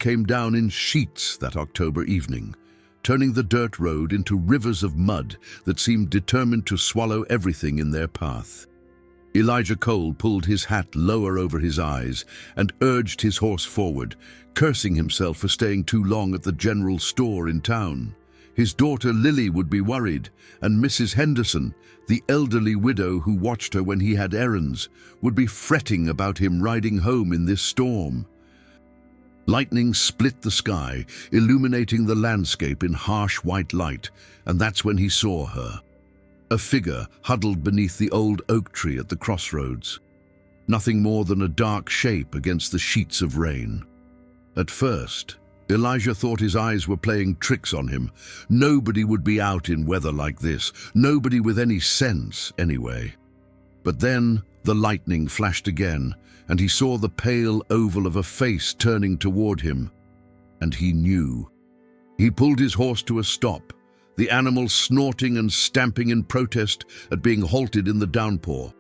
came down in sheets that October evening, turning the dirt road into rivers of mud that seemed determined to swallow everything in their path. Elijah Cole pulled his hat lower over his eyes and urged his horse forward, cursing himself for staying too long at the general store in town. His daughter Lily would be worried, and Mrs. Henderson, the elderly widow who watched her when he had errands, would be fretting about him riding home in this storm. Lightning split the sky, illuminating the landscape in harsh white light, and that's when he saw her. A figure huddled beneath the old oak tree at the crossroads. Nothing more than a dark shape against the sheets of rain. At first, Elijah thought his eyes were playing tricks on him. Nobody would be out in weather like this. Nobody with any sense, anyway. But then the lightning flashed again, and he saw the pale oval of a face turning toward him. And he knew. He pulled his horse to a stop, the animal snorting and stamping in protest at being halted in the downpour.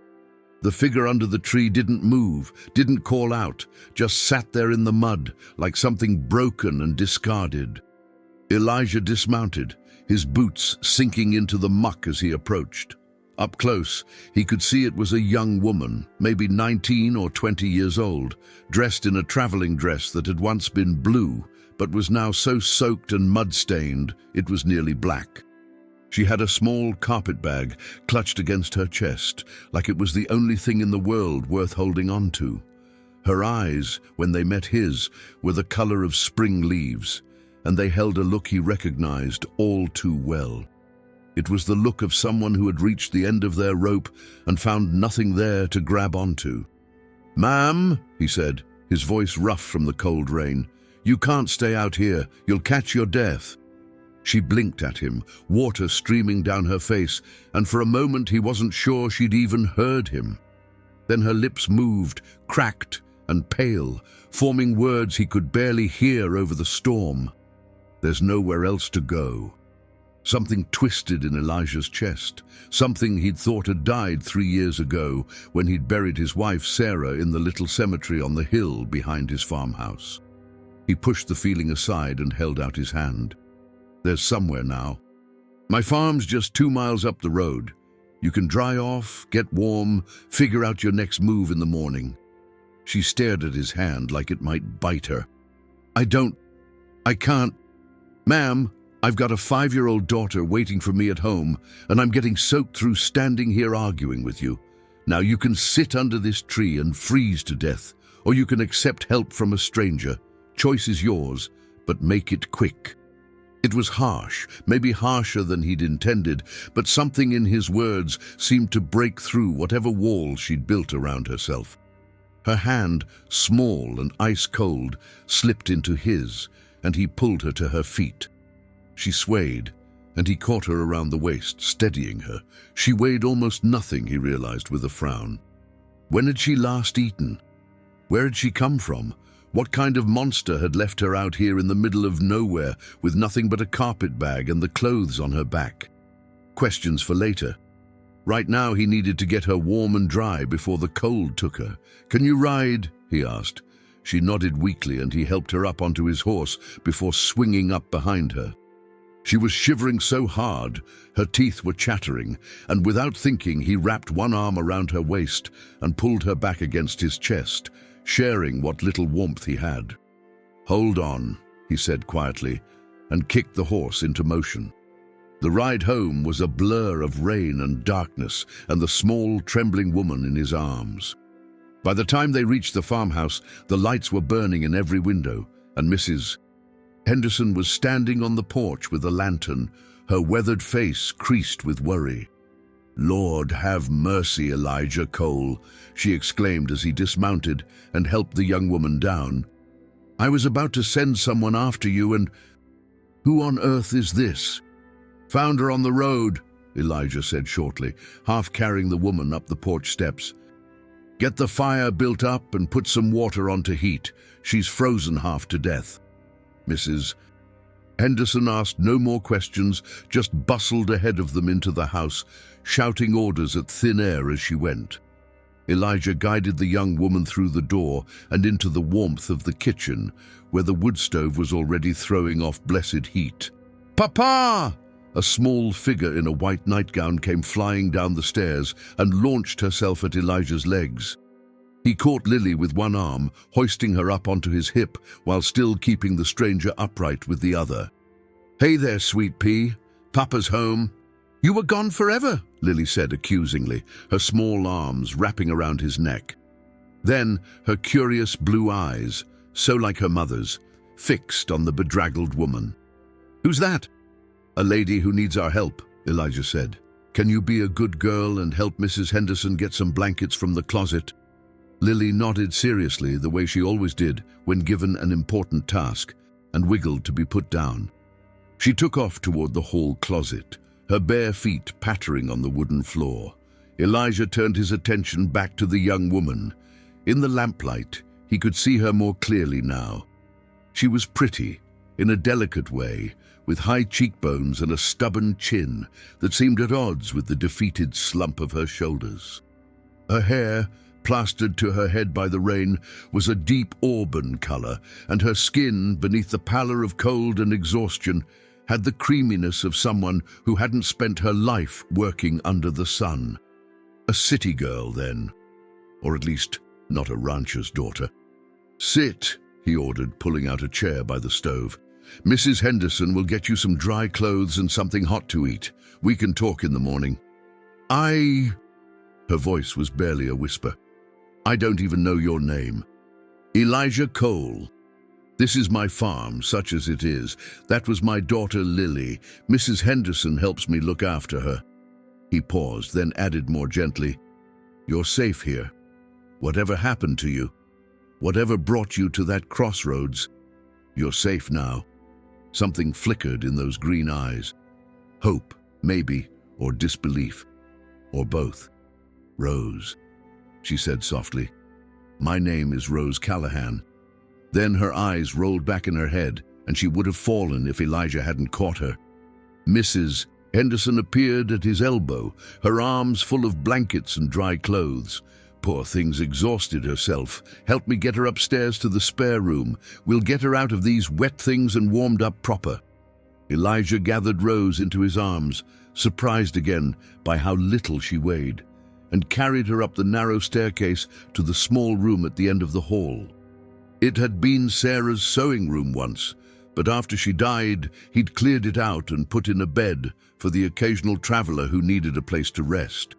The figure under the tree didn't move, didn't call out, just sat there in the mud like something broken and discarded. Elijah dismounted, his boots sinking into the muck as he approached. Up close, he could see it was a young woman, maybe 19 or 20 years old, dressed in a traveling dress that had once been blue, but was now so soaked and mud-stained it was nearly black. She had a small carpet bag clutched against her chest, like it was the only thing in the world worth holding on to. Her eyes, when they met his, were the color of spring leaves, and they held a look he recognized all too well. It was the look of someone who had reached the end of their rope and found nothing there to grab onto. "Ma'am," he said, his voice rough from the cold rain, "you can't stay out here. You'll catch your death." She blinked at him, water streaming down her face, and for a moment he wasn't sure she'd even heard him. Then her lips moved, cracked and pale, forming words he could barely hear over the storm. "There's nowhere else to go." Something twisted in Elijah's chest, something he'd thought had died 3 years ago when he'd buried his wife Sarah in the little cemetery on the hill behind his farmhouse. He pushed the feeling aside and held out his hand. "There's somewhere now. My farm's just 2 miles up the road. You can dry off, get warm, figure out your next move in the morning." She stared at his hand like it might bite her. I can't. Ma'am, I've got a 5-year-old daughter waiting for me at home, and I'm getting soaked through standing here arguing with you. Now you can sit under this tree and freeze to death, or you can accept help from a stranger. Choice is yours, but make it quick." It was harsh, maybe harsher than he'd intended, but something in his words seemed to break through whatever wall she'd built around herself. Her hand, small and ice-cold, slipped into his, and he pulled her to her feet. She swayed, and he caught her around the waist, steadying her. She weighed almost nothing, he realized with a frown. When had she last eaten? Where had she come from? What kind of monster had left her out here in the middle of nowhere with nothing but a carpet bag and the clothes on her back? Questions for later. Right now he needed to get her warm and dry before the cold took her. "Can you ride?" he asked. She nodded weakly, and he helped her up onto his horse before swinging up behind her. She was shivering so hard, her teeth were chattering, and without thinking he wrapped one arm around her waist and pulled her back against his chest, sharing what little warmth he had. "Hold on," he said quietly, and kicked the horse into motion. The ride home was a blur of rain and darkness and the small, trembling woman in his arms. By the time they reached the farmhouse, the lights were burning in every window, and Mrs. Henderson was standing on the porch with a lantern, her weathered face creased with worry. "Lord, have mercy, Elijah Cole," she exclaimed as he dismounted and helped the young woman down. "I was about to send someone after you, and who on earth is this?" "Found her on the road," Elijah said shortly, half carrying the woman up the porch steps. "Get the fire built up and put some water on to heat. She's frozen half to death." Mrs. Henderson asked no more questions, just bustled ahead of them into the house, shouting orders at thin air as she went. Elijah guided the young woman through the door and into the warmth of the kitchen, where the wood stove was already throwing off blessed heat. "Papa!" A small figure in a white nightgown came flying down the stairs and launched herself at Elijah's legs. He caught Lily with one arm, hoisting her up onto his hip while still keeping the stranger upright with the other. "Hey there, sweet pea. Papa's home." "You were gone forever," Lily said accusingly, her small arms wrapping around his neck. Then her curious blue eyes, so like her mother's, fixed on the bedraggled woman. "Who's that?" "A lady who needs our help," Elijah said. "Can you be a good girl and help Mrs. Henderson get some blankets from the closet?" Lily nodded seriously, the way she always did when given an important task, and wiggled to be put down. She took off toward the hall closet, her bare feet pattering on the wooden floor. Elijah turned his attention back to the young woman. In the lamplight, he could see her more clearly now. She was pretty, in a delicate way, with high cheekbones and a stubborn chin that seemed at odds with the defeated slump of her shoulders. Her hair, plastered to her head by the rain, was a deep auburn color, and her skin, beneath the pallor of cold and exhaustion, had the creaminess of someone who hadn't spent her life working under the sun. A city girl, then. Or at least, not a rancher's daughter. "Sit," he ordered, pulling out a chair by the stove. "Mrs. Henderson will get you some dry clothes and something hot to eat. We can talk in the morning." Her voice was barely a whisper. "I don't even know your name." "Elijah Cole. This is my farm, such as it is. That was my daughter Lily. Mrs. Henderson helps me look after her." He paused, then added more gently, "You're safe here. Whatever happened to you, whatever brought you to that crossroads, you're safe now." Something flickered in those green eyes. Hope, maybe, or disbelief, or both. "Rose," she said softly. "My name is Rose Callahan." Then her eyes rolled back in her head, and she would have fallen if Elijah hadn't caught her. Mrs. Henderson appeared at his elbow, her arms full of blankets and dry clothes. "Poor thing's exhausted herself. Help me get her upstairs to the spare room. We'll get her out of these wet things and warmed up proper." Elijah gathered Rose into his arms, surprised again by how little she weighed, and carried her up the narrow staircase to the small room at the end of the hall. It had been Sarah's sewing room once, but after she died, he'd cleared it out and put in a bed for the occasional traveler who needed a place to rest.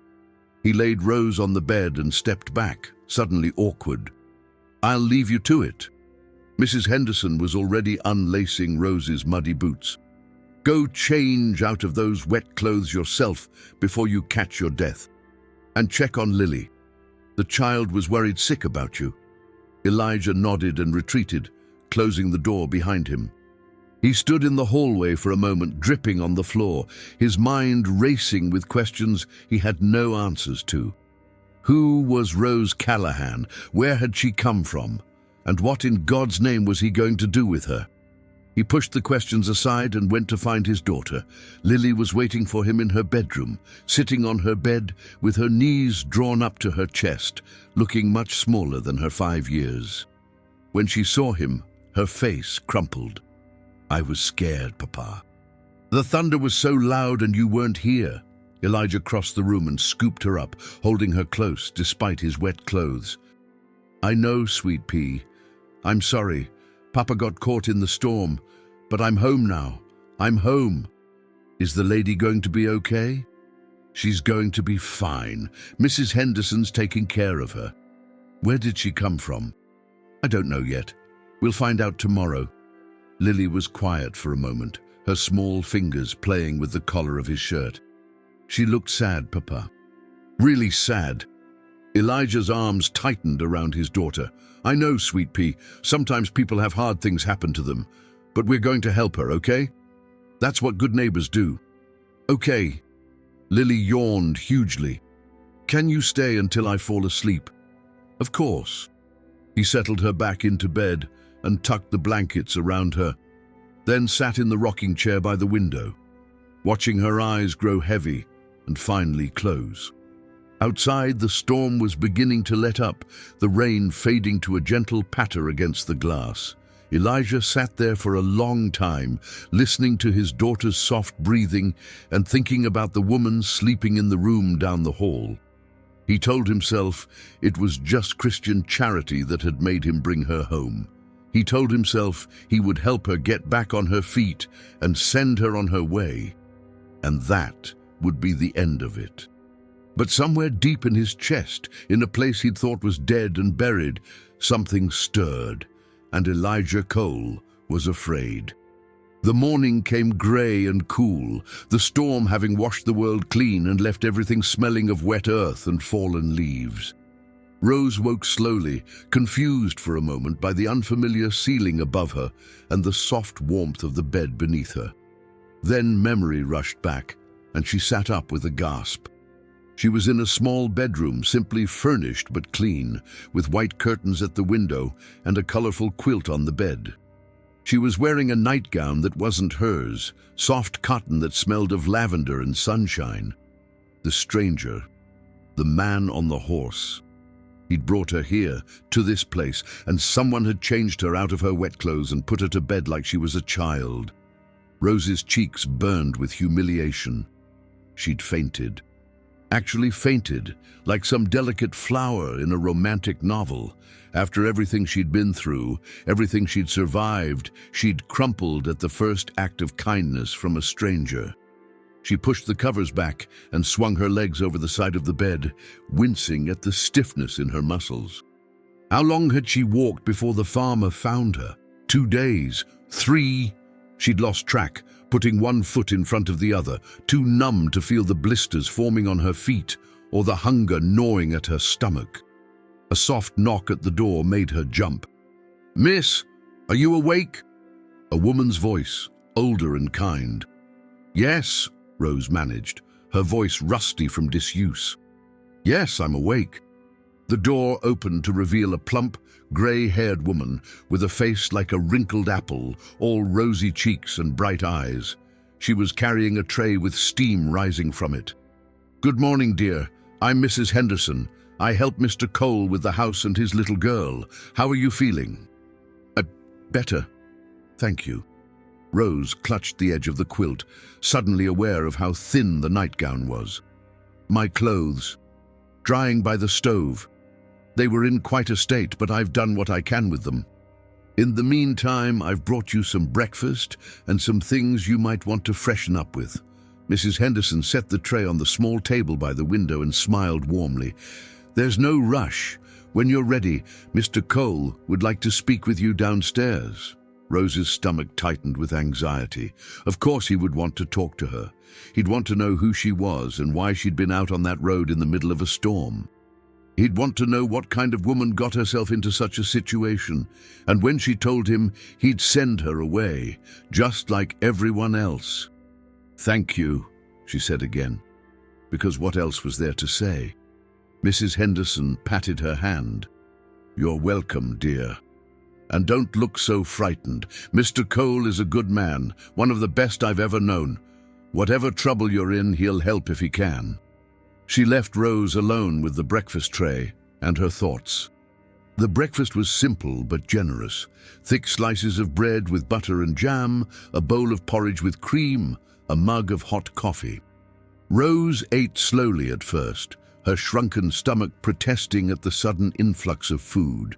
He laid Rose on the bed and stepped back, suddenly awkward. "I'll leave you to it." Mrs. Henderson was already unlacing Rose's muddy boots. "Go change out of those wet clothes yourself before you catch your death. And check on Lily. The child was worried sick about you." Elijah nodded and retreated, closing the door behind him. He stood in the hallway for a moment, dripping on the floor, his mind racing with questions he had no answers to. Who was Rose Callahan? Where had she come from? And what in God's name was he going to do with her? He pushed the questions aside and went to find his daughter. Lily was waiting for him in her bedroom, sitting on her bed with her knees drawn up to her chest, looking much smaller than her 5 years. When she saw him, her face crumpled. "I was scared, Papa. The thunder was so loud and you weren't here." Elijah crossed the room and scooped her up, holding her close despite his wet clothes. "I know, sweet pea. I'm sorry. Papa got caught in the storm, but I'm home now. I'm home. Is the lady going to be okay?" "She's going to be fine. Mrs. Henderson's taking care of her." "Where did she come from?" "I don't know yet. We'll find out tomorrow." Lily was quiet for a moment, her small fingers playing with the collar of his shirt. "She looked sad, Papa. Really sad." Elijah's arms tightened around his daughter. "I know, sweet pea, sometimes people have hard things happen to them, but we're going to help her, okay? That's what good neighbors do." "Okay." Lily yawned hugely. "Can you stay until I fall asleep?" "Of course." He settled her back into bed and tucked the blankets around her, then sat in the rocking chair by the window, watching her eyes grow heavy and finally close. Outside, the storm was beginning to let up, the rain fading to a gentle patter against the glass. Elijah sat there for a long time, listening to his daughter's soft breathing and thinking about the woman sleeping in the room down the hall. He told himself it was just Christian charity that had made him bring her home. He told himself he would help her get back on her feet and send her on her way. And that would be the end of it. But somewhere deep in his chest, in a place he'd thought was dead and buried, something stirred, and Elijah Cole was afraid. The morning came grey and cool, the storm having washed the world clean and left everything smelling of wet earth and fallen leaves. Rose woke slowly, confused for a moment by the unfamiliar ceiling above her and the soft warmth of the bed beneath her. Then memory rushed back, and she sat up with a gasp. She was in a small bedroom, simply furnished but clean, with white curtains at the window and a colorful quilt on the bed. She was wearing a nightgown that wasn't hers, soft cotton that smelled of lavender and sunshine. The stranger, the man on the horse. He'd brought her here, to this place, and someone had changed her out of her wet clothes and put her to bed like she was a child. Rose's cheeks burned with humiliation. She'd fainted. Actually fainted, like some delicate flower in a romantic novel. After everything she'd been through, everything she'd survived, she'd crumpled at the first act of kindness from a stranger. She pushed the covers back and swung her legs over the side of the bed, wincing at the stiffness in her muscles. How long had she walked before the farmer found her? 2 days? 3? She'd lost track, putting one foot in front of the other, too numb to feel the blisters forming on her feet or the hunger gnawing at her stomach. A soft knock at the door made her jump. "Miss, are you awake?" A woman's voice, older and kind. "Yes," Rose managed, her voice rusty from disuse. "Yes, I'm awake." The door opened to reveal a plump, grey-haired woman with a face like a wrinkled apple, all rosy cheeks and bright eyes. She was carrying a tray with steam rising from it. "Good morning, dear. I'm Mrs. Henderson. I help Mr. Cole with the house and his little girl. How are you feeling?" Better. Thank you." Rose clutched the edge of the quilt, suddenly aware of how thin the nightgown was. "My clothes. Drying by the stove. They were in quite a state, but I've done what I can with them. In the meantime, I've brought you some breakfast and some things you might want to freshen up with." Mrs. Henderson set the tray on the small table by the window and smiled warmly. "There's no rush. When you're ready, Mr. Cole would like to speak with you downstairs." Rose's stomach tightened with anxiety. Of course he would want to talk to her. He'd want to know who she was and why she'd been out on that road in the middle of a storm. He'd want to know what kind of woman got herself into such a situation, and when she told him, he'd send her away, just like everyone else. "Thank you," she said again, because what else was there to say? Mrs. Henderson patted her hand. "You're welcome, dear. And don't look so frightened. Mr. Cole is a good man, one of the best I've ever known. Whatever trouble you're in, he'll help if he can." She left Rose alone with the breakfast tray and her thoughts. The breakfast was simple but generous. Thick slices of bread with butter and jam, a bowl of porridge with cream, a mug of hot coffee. Rose ate slowly at first, her shrunken stomach protesting at the sudden influx of food.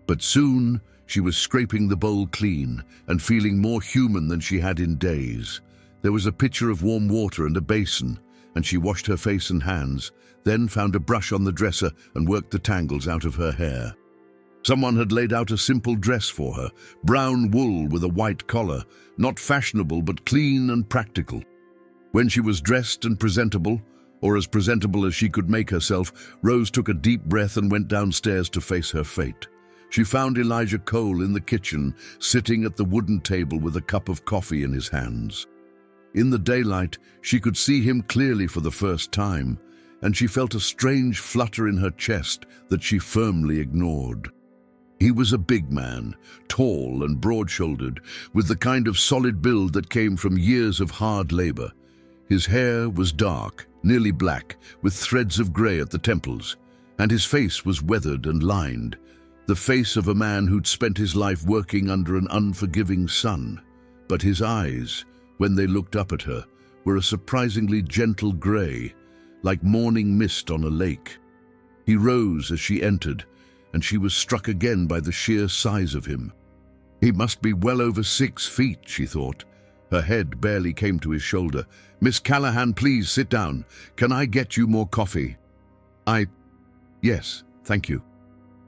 But soon she was scraping the bowl clean and feeling more human than she had in days. There was a pitcher of warm water and a basin, and she washed her face and hands, then found a brush on the dresser and worked the tangles out of her hair. Someone had laid out a simple dress for her, brown wool with a white collar, not fashionable but clean and practical. When she was dressed and presentable, or as presentable as she could make herself, Rose took a deep breath and went downstairs to face her fate. She found Elijah Cole in the kitchen, sitting at the wooden table with a cup of coffee in his hands. In the daylight, she could see him clearly for the first time, and she felt a strange flutter in her chest that she firmly ignored. He was a big man, tall and broad-shouldered, with the kind of solid build that came from years of hard labor. His hair was dark, nearly black, with threads of grey at the temples, and his face was weathered and lined, the face of a man who'd spent his life working under an unforgiving sun. But his eyes, when they looked up at her, were a surprisingly gentle grey, like morning mist on a lake. He rose as she entered, and she was struck again by the sheer size of him. He must be well over 6 feet, she thought. Her head barely came to his shoulder. "Miss Callahan, please sit down. Can I get you more coffee?" Yes, thank you."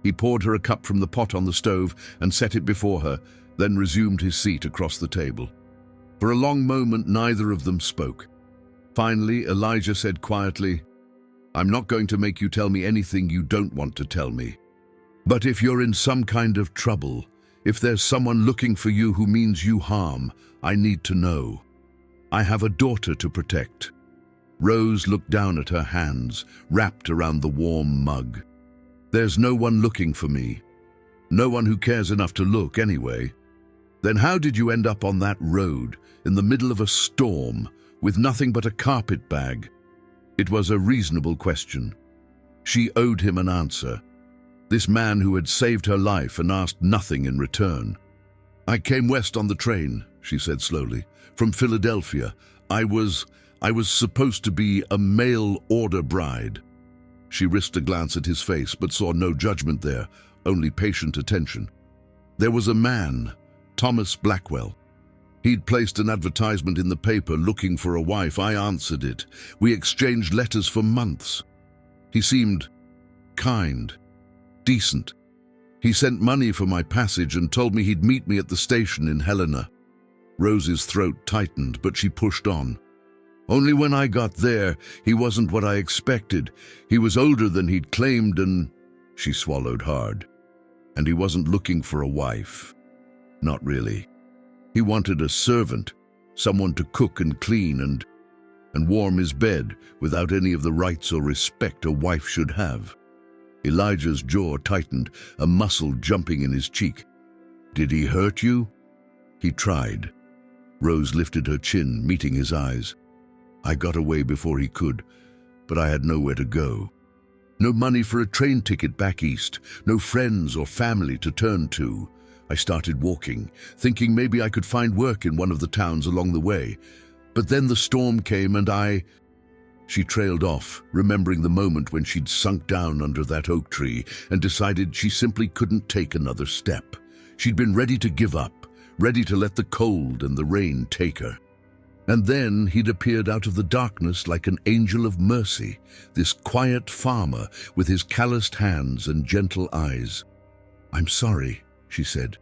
He poured her a cup from the pot on the stove and set it before her, then resumed his seat across the table. For a long moment, neither of them spoke. Finally, Elijah said quietly, "I'm not going to make you tell me anything you don't want to tell me. But if you're in some kind of trouble, if there's someone looking for you who means you harm, I need to know. I have a daughter to protect." Rose looked down at her hands, wrapped around the warm mug. "There's no one looking for me. No one who cares enough to look anyway." "Then how did you end up on that road, in the middle of a storm, with nothing but a carpet bag?" It was a reasonable question. She owed him an answer. This man who had saved her life and asked nothing in return. "I came west on the train," she said slowly, "from Philadelphia. I was supposed to be a mail-order bride." She risked a glance at his face, but saw no judgment there, only patient attention. "There was a man, Thomas Blackwell. He'd placed an advertisement in the paper looking for a wife. I answered it. We exchanged letters for months. He seemed kind, decent. He sent money for my passage and told me he'd meet me at the station in Helena." Rose's throat tightened, but she pushed on. "Only when I got there, he wasn't what I expected. He was older than he'd claimed and—" She swallowed hard. "And he wasn't looking for a wife. Not really. He wanted a servant, someone to cook and clean and warm his bed without any of the rights or respect a wife should have." Elijah's jaw tightened, a muscle jumping in his cheek. "Did he hurt you?" "He tried." Rose lifted her chin, meeting his eyes. "I got away before he could, but I had nowhere to go. No money for a train ticket back east, no friends or family to turn to. I started walking, thinking maybe I could find work in one of the towns along the way. But then the storm came and I—" She trailed off, remembering the moment when she'd sunk down under that oak tree and decided she simply couldn't take another step. She'd been ready to give up, ready to let the cold and the rain take her. And then he'd appeared out of the darkness like an angel of mercy, this quiet farmer with his calloused hands and gentle eyes. "I'm sorry," she said,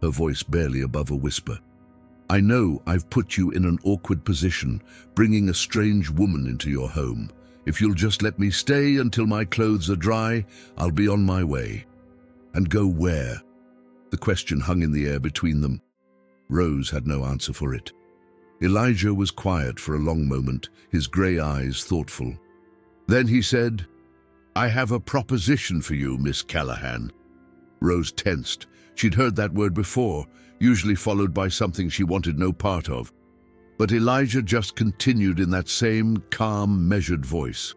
her voice barely above a whisper. "I know I've put you in an awkward position, bringing a strange woman into your home. If you'll just let me stay until my clothes are dry, I'll be on my way." "And go where?" The question hung in the air between them. Rose had no answer for it. Elijah was quiet for a long moment, his grey eyes thoughtful. Then he said, "I have a proposition for you, Miss Callahan." Rose tensed. She'd heard that word before, usually followed by something she wanted no part of. But Elijah just continued in that same calm, measured voice.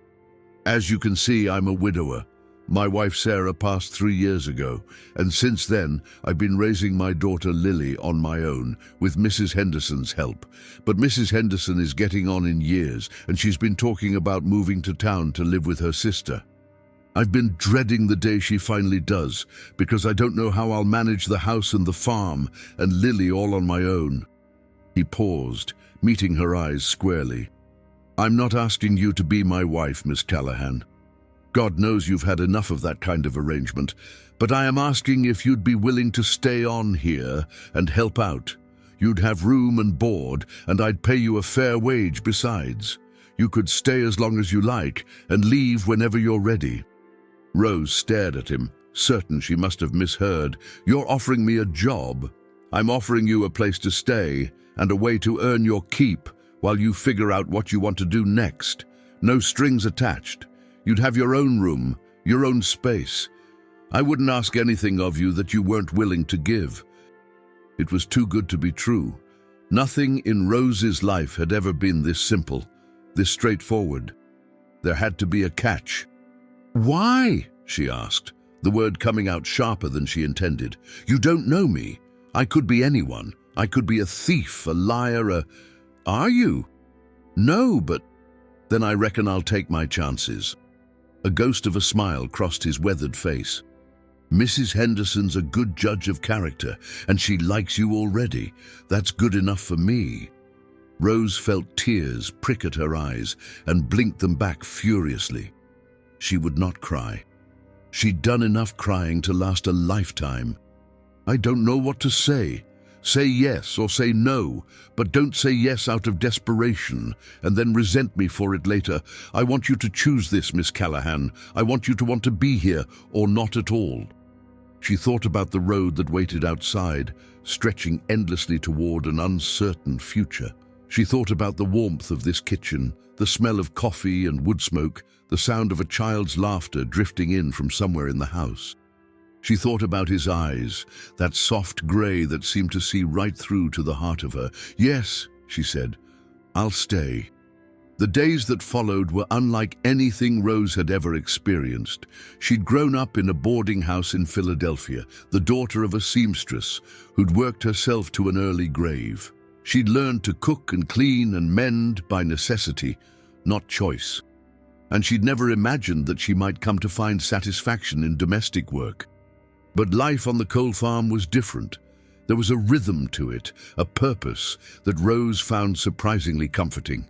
"As you can see, I'm a widower. My wife Sarah passed 3 years ago, and since then I've been raising my daughter Lily on my own, with Mrs. Henderson's help. But Mrs. Henderson is getting on in years, and she's been talking about moving to town to live with her sister. I've been dreading the day she finally does, because I don't know how I'll manage the house and the farm, and Lily all on my own." He paused, meeting her eyes squarely. "I'm not asking you to be my wife, Miss Callahan. God knows you've had enough of that kind of arrangement, but I am asking if you'd be willing to stay on here and help out. You'd have room and board, and I'd pay you a fair wage besides. You could stay as long as you like and leave whenever you're ready." Rose stared at him, certain she must have misheard. "You're offering me a job. I'm offering you a place to stay and a way to earn your keep while you figure out what you want to do next. No strings attached. You'd have your own room, your own space. I wouldn't ask anything of you that you weren't willing to give." It was too good to be true. Nothing in Rose's life had ever been this simple, this straightforward. There had to be a catch. "Why?" she asked, the word coming out sharper than she intended. "You don't know me. I could be anyone. I could be a thief, a liar, Are you?" "No, but—" "Then I reckon I'll take my chances." A ghost of a smile crossed his weathered face. "Mrs. Henderson's a good judge of character, and she likes you already. That's good enough for me." Rose felt tears prick at her eyes and blinked them back furiously. She would not cry. She'd done enough crying to last a lifetime. "I don't know what to say. Say yes or say no, but don't say yes out of desperation and then resent me for it later. I want you to choose this, Miss Callahan. I want you to want to be here or not at all." She thought about the road that waited outside, stretching endlessly toward an uncertain future. She thought about the warmth of this kitchen, the smell of coffee and wood smoke, the sound of a child's laughter drifting in from somewhere in the house. She thought about his eyes, that soft gray that seemed to see right through to the heart of her. "Yes," she said, "I'll stay." The days that followed were unlike anything Rose had ever experienced. She'd grown up in a boarding house in Philadelphia, the daughter of a seamstress who'd worked herself to an early grave. She'd learned to cook and clean and mend by necessity, not choice. And she'd never imagined that she might come to find satisfaction in domestic work. But life on the coal farm was different. There was a rhythm to it, a purpose that Rose found surprisingly comforting.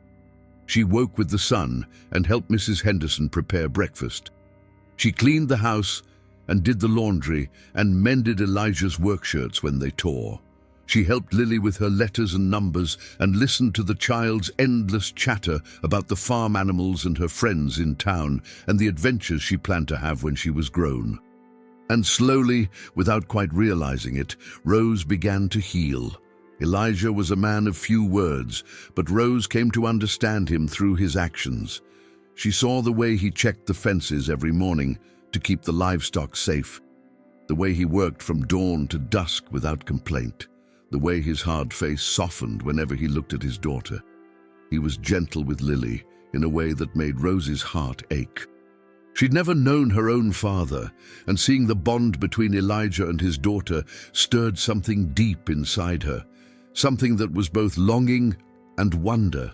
She woke with the sun and helped Mrs. Henderson prepare breakfast. She cleaned the house and did the laundry and mended Elijah's work shirts when they tore. She helped Lily with her letters and numbers and listened to the child's endless chatter about the farm animals and her friends in town and the adventures she planned to have when she was grown. And slowly, without quite realizing it, Rose began to heal. Elijah was a man of few words, but Rose came to understand him through his actions. She saw the way he checked the fences every morning to keep the livestock safe, the way he worked from dawn to dusk without complaint, the way his hard face softened whenever he looked at his daughter. He was gentle with Lily in a way that made Rose's heart ache. She'd never known her own father, and seeing the bond between Elijah and his daughter stirred something deep inside her, something that was both longing and wonder.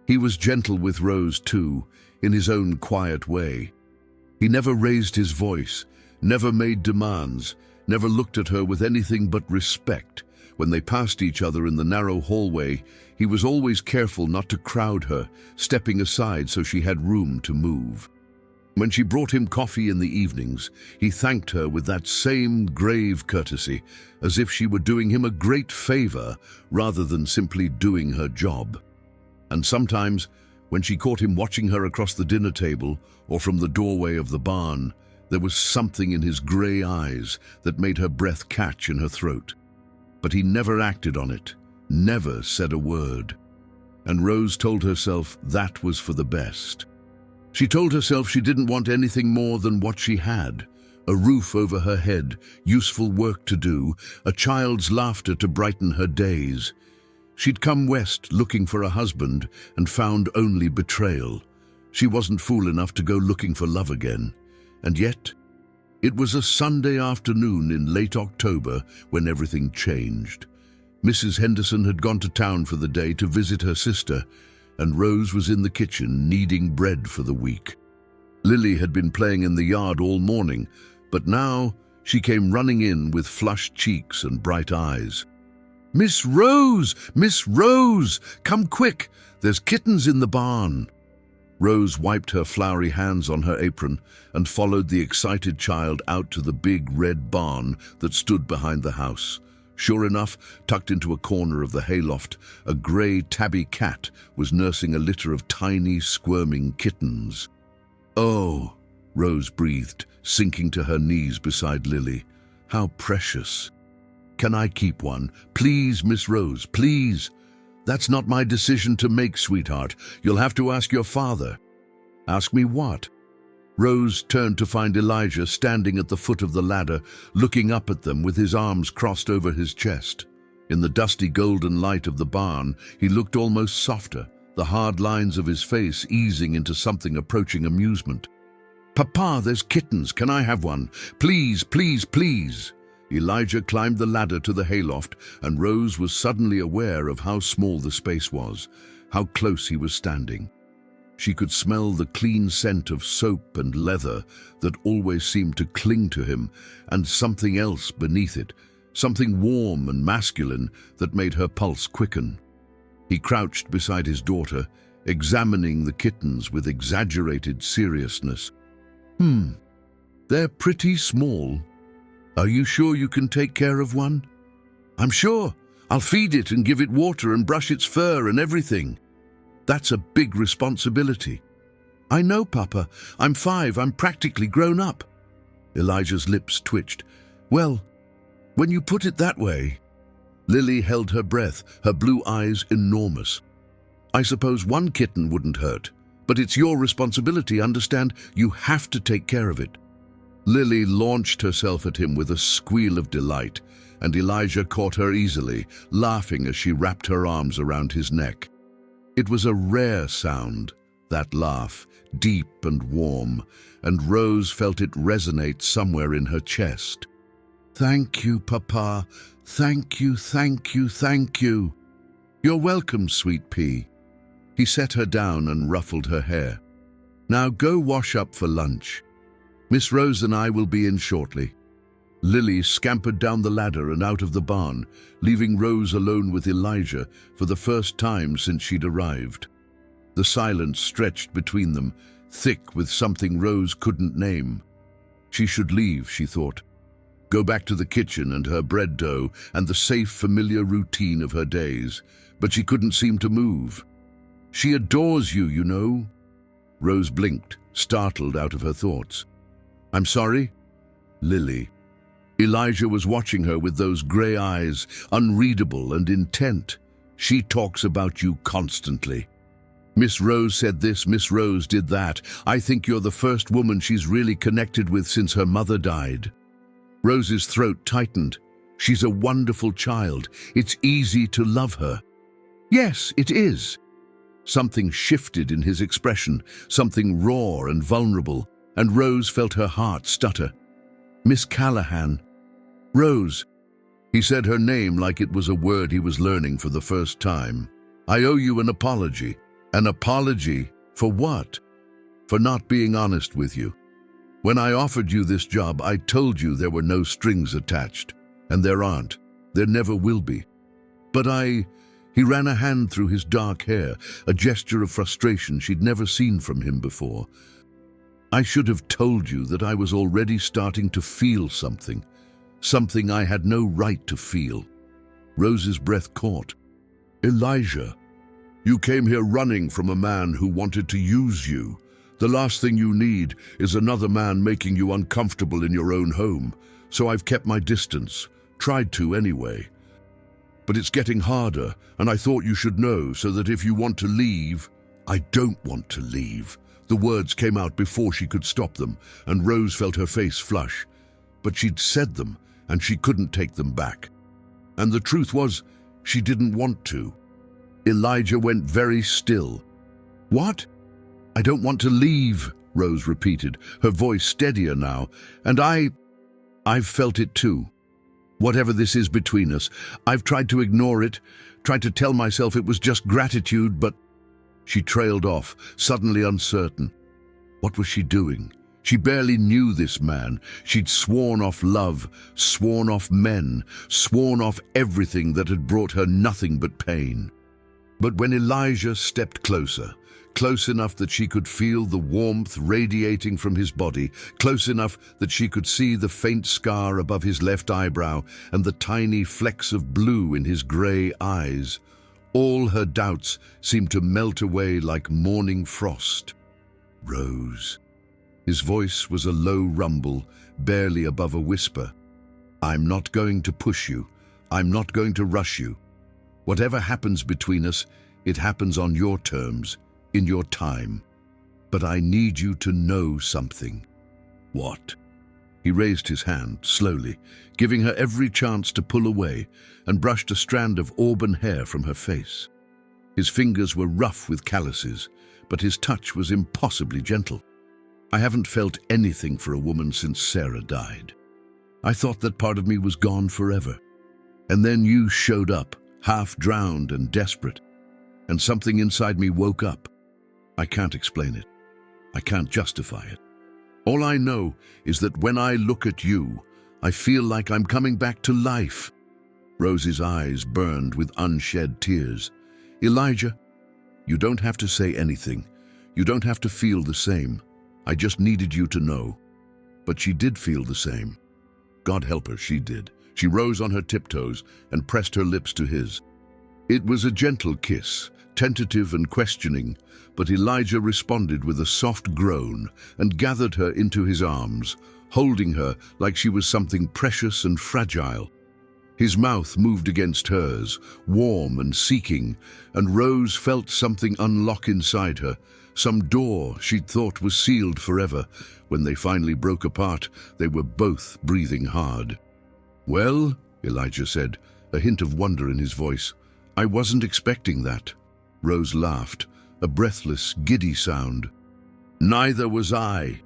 He was gentle with Rose too, in his own quiet way. He never raised his voice, never made demands, never looked at her with anything but respect. When they passed each other in the narrow hallway, he was always careful not to crowd her, stepping aside so she had room to move. When she brought him coffee in the evenings, he thanked her with that same grave courtesy, as if she were doing him a great favor rather than simply doing her job. And sometimes, when she caught him watching her across the dinner table or from the doorway of the barn, there was something in his gray eyes that made her breath catch in her throat. But he never acted on it, never said a word. And Rose told herself that was for the best. She told herself she didn't want anything more than what she had: a roof over her head, useful work to do, a child's laughter to brighten her days. She'd come west looking for a husband and found only betrayal. She wasn't fool enough to go looking for love again. And yet, it was a Sunday afternoon in late October when everything changed. Mrs. Henderson had gone to town for the day to visit her sister, and Rose was in the kitchen kneading bread for the week. Lily had been playing in the yard all morning, but now she came running in with flushed cheeks and bright eyes. "Miss Rose! Miss Rose! Come quick! There's kittens in the barn!" Rose wiped her floury hands on her apron and followed the excited child out to the big red barn that stood behind the house. Sure enough, tucked into a corner of the hayloft, a grey tabby cat was nursing a litter of tiny, squirming kittens. "Oh," Rose breathed, sinking to her knees beside Lily. "How precious. Can I keep one? Please, Miss Rose, please." "That's not my decision to make, sweetheart. You'll have to ask your father." "Ask me what?" Rose turned to find Elijah standing at the foot of the ladder, looking up at them with his arms crossed over his chest. In the dusty golden light of the barn, he looked almost softer, the hard lines of his face easing into something approaching amusement. "Papa, there's kittens. Can I have one? Please, please, please." Elijah climbed the ladder to the hayloft, and Rose was suddenly aware of how small the space was, how close he was standing. She could smell the clean scent of soap and leather that always seemed to cling to him, and something else beneath it, something warm and masculine that made her pulse quicken. He crouched beside his daughter, examining the kittens with exaggerated seriousness. They're pretty small. Are you sure you can take care of one?" "I'm sure. I'll feed it and give it water and brush its fur and everything." "That's a big responsibility." "I know, Papa. I'm 5. I'm practically grown up." Elijah's lips twitched. "Well, when you put it that way..." Lily held her breath, her blue eyes enormous. "I suppose one kitten wouldn't hurt, but it's your responsibility, understand? You have to take care of it." Lily launched herself at him with a squeal of delight, and Elijah caught her easily, laughing as she wrapped her arms around his neck. It was a rare sound, that laugh, deep and warm, and Rose felt it resonate somewhere in her chest. "Thank you, Papa. Thank you, thank you, thank you." "You're welcome, sweet pea." He set her down and ruffled her hair. "Now go wash up for lunch. Miss Rose and I will be in shortly." Lily scampered down the ladder and out of the barn, leaving Rose alone with Elijah for the first time since she'd arrived. The silence stretched between them, thick with something Rose couldn't name. She should leave, she thought. Go back to the kitchen and her bread dough and the safe, familiar routine of her days, but she couldn't seem to move. "She adores you, you know." Rose blinked, startled out of her thoughts. "I'm sorry?" "Lily." Elijah was watching her with those grey eyes, unreadable and intent. "She talks about you constantly. Miss Rose said this, Miss Rose did that. I think you're the first woman she's really connected with since her mother died." Rose's throat tightened. "She's a wonderful child. It's easy to love her." "Yes, it is." Something shifted in his expression, something raw and vulnerable, and Rose felt her heart stutter. "Miss Callahan." "Rose." He said her name like it was a word he was learning for the first time. "I owe you an apology." "An apology? For what?" "For not being honest with you. When I offered you this job, I told you there were no strings attached. And there aren't. There never will be. But He ran a hand through his dark hair, a gesture of frustration she'd never seen from him before. "I should have told you that I was already starting to feel something. Something I had no right to feel." Rose's breath caught. "Elijah, you came here running from a man who wanted to use you. The last thing you need is another man making you uncomfortable in your own home. So I've kept my distance, tried to anyway. But it's getting harder, and I thought you should know so that if you want to leave..." "I don't want to leave." The words came out before she could stop them, and Rose felt her face flush. But she'd said them, and she couldn't take them back. And the truth was, she didn't want to. Elijah went very still. "What?" "I don't want to leave," Rose repeated, her voice steadier now. "And I've felt it too. Whatever this is between us, I've tried to ignore it, tried to tell myself it was just gratitude, but..." She trailed off, suddenly uncertain. What was she doing? She barely knew this man. She'd sworn off love, sworn off men, sworn off everything that had brought her nothing but pain. But when Elijah stepped closer, close enough that she could feel the warmth radiating from his body, close enough that she could see the faint scar above his left eyebrow and the tiny flecks of blue in his grey eyes, all her doubts seemed to melt away like morning frost. "Rose." His voice was a low rumble, barely above a whisper. "I'm not going to push you. I'm not going to rush you. Whatever happens between us, it happens on your terms, in your time. But I need you to know something." "What?" He raised his hand, slowly, giving her every chance to pull away, and brushed a strand of auburn hair from her face. His fingers were rough with calluses, but his touch was impossibly gentle. I haven't felt anything for a woman since Sarah died. I thought that part of me was gone forever. And then you showed up, half drowned and desperate, and something inside me woke up. I can't explain it. I can't justify it. All I know is that when I look at you, I feel like I'm coming back to life. Rose's eyes burned with unshed tears. Elijah, you don't have to say anything. You don't have to feel the same. I just needed you to know. But she did feel the same. God help her, she did. She rose on her tiptoes and pressed her lips to his. It was a gentle kiss, tentative and questioning, but Elijah responded with a soft groan and gathered her into his arms, holding her like she was something precious and fragile. His mouth moved against hers, warm and seeking, and Rose felt something unlock inside her, some door she'd thought was sealed forever. When they finally broke apart, they were both breathing hard. "Well," Elijah said, a hint of wonder in his voice, "I wasn't expecting that." Rose laughed, a breathless, giddy sound. "Neither was I.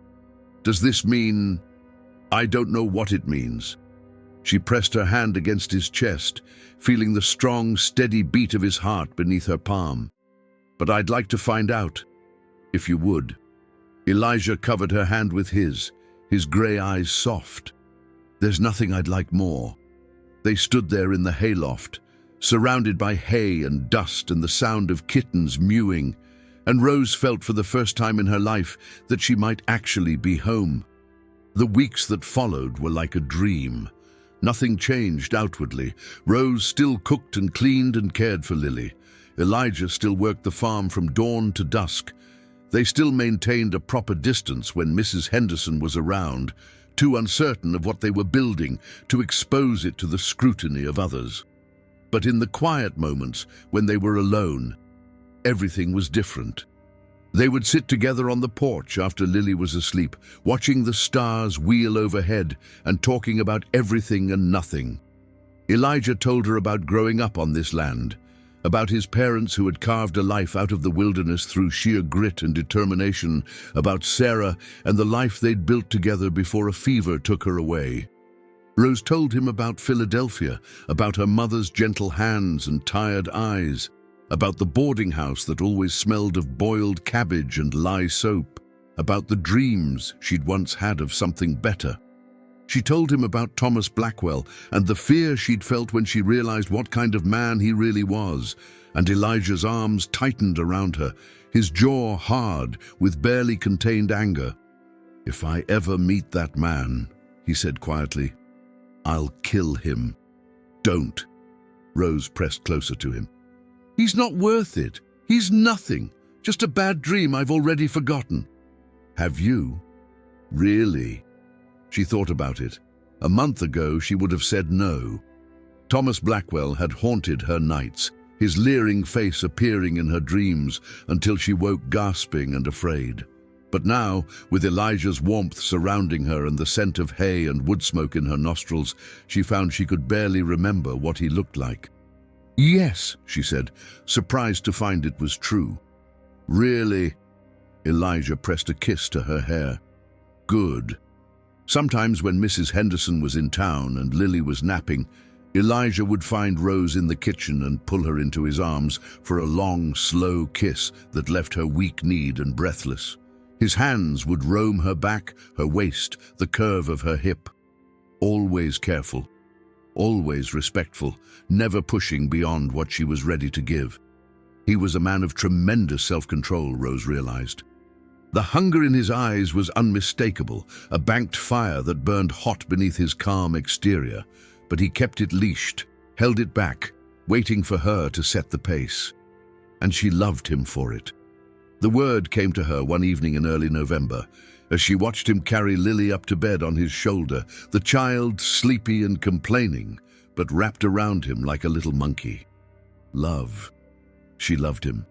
Does this mean—" "I don't know what it means." She pressed her hand against his chest, feeling the strong, steady beat of his heart beneath her palm. "But I'd like to find out, if you would." Elijah covered her hand with his grey eyes soft. "There's nothing I'd like more." They stood there in the hayloft, surrounded by hay and dust and the sound of kittens mewing, and Rose felt for the first time in her life that she might actually be home. The weeks that followed were like a dream. Nothing changed outwardly. Rose still cooked and cleaned and cared for Lily. Elijah still worked the farm from dawn to dusk. They still maintained a proper distance when Mrs. Henderson was around, too uncertain of what they were building to expose it to the scrutiny of others. But in the quiet moments, when they were alone, everything was different. They would sit together on the porch after Lily was asleep, watching the stars wheel overhead and talking about everything and nothing. Elijah told her about growing up on this land, about his parents who had carved a life out of the wilderness through sheer grit and determination, about Sarah and the life they'd built together before a fever took her away. Rose told him about Philadelphia, about her mother's gentle hands and tired eyes, about the boarding house that always smelled of boiled cabbage and lye soap, about the dreams she'd once had of something better. She told him about Thomas Blackwell and the fear she'd felt when she realized what kind of man he really was, and Elijah's arms tightened around her, his jaw hard with barely contained anger. "If I ever meet that man," he said quietly, "I'll kill him." "Don't." Rose pressed closer to him. "He's not worth it. He's nothing. Just a bad dream I've already forgotten." "Have you? Really?" She thought about it. A month ago, she would have said no. Thomas Blackwell had haunted her nights, his leering face appearing in her dreams until she woke gasping and afraid. But now, with Elijah's warmth surrounding her and the scent of hay and wood smoke in her nostrils, she found she could barely remember what he looked like. "Yes," she said, surprised to find it was true. "Really?" Elijah pressed a kiss to her hair. "Good." Sometimes when Mrs. Henderson was in town and Lily was napping, Elijah would find Rose in the kitchen and pull her into his arms for a long, slow kiss that left her weak-kneed and breathless. His hands would roam her back, her waist, the curve of her hip. Always careful, always respectful, never pushing beyond what she was ready to give. He was a man of tremendous self-control, Rose realized. The hunger in his eyes was unmistakable, a banked fire that burned hot beneath his calm exterior, but he kept it leashed, held it back, waiting for her to set the pace. And she loved him for it. The word came to her one evening in early November, as she watched him carry Lily up to bed on his shoulder, the child sleepy and complaining, but wrapped around him like a little monkey. Love. She loved him.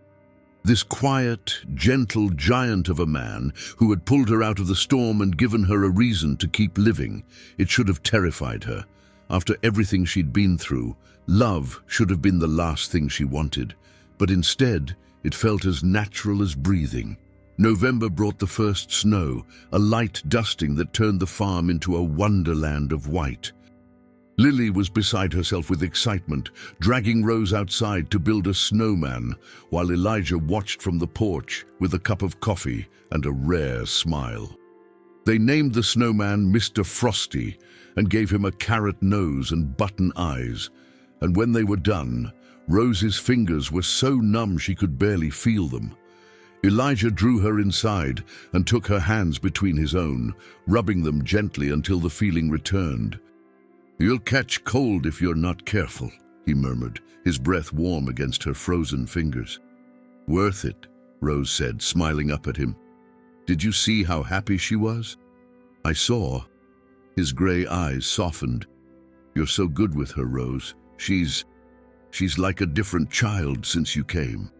This quiet, gentle giant of a man who had pulled her out of the storm and given her a reason to keep living. It should have terrified her. After everything she'd been through, love should have been the last thing she wanted. but instead it felt as natural as breathing. November brought the first snow, a light dusting that turned the farm into a wonderland of white. Lily was beside herself with excitement, dragging Rose outside to build a snowman, while Elijah watched from the porch with a cup of coffee and a rare smile. They named the snowman Mr. Frosty and gave him a carrot nose and button eyes, and when they were done, Rose's fingers were so numb she could barely feel them. Elijah drew her inside and took her hands between his own, rubbing them gently until the feeling returned. "You'll catch cold if you're not careful," he murmured, his breath warm against her frozen fingers. "Worth it," Rose said, smiling up at him. "Did you see how happy she was?" "I saw." His gray eyes softened. "You're so good with her, Rose. She's like a different child since you came.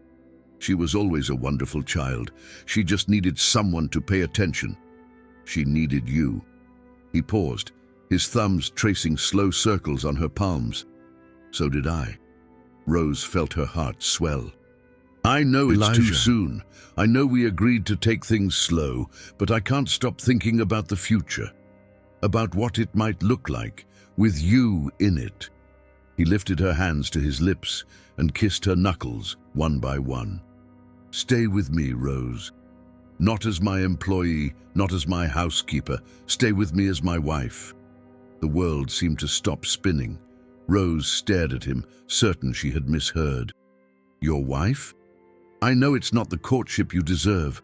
She was always a wonderful child. She just needed someone to pay attention. She needed you." He paused, his thumbs tracing slow circles on her palms. "So did I." Rose felt her heart swell. "I know it's too soon. I know we agreed to take things slow, but I can't stop thinking about the future, about what it might look like, with you in it." He lifted her hands to his lips and kissed her knuckles, one by one. "Stay with me, Rose. Not as my employee, not as my housekeeper. Stay with me as my wife." The world seemed to stop spinning. Rose stared at him, certain she had misheard. "Your wife? I know it's not the courtship you deserve.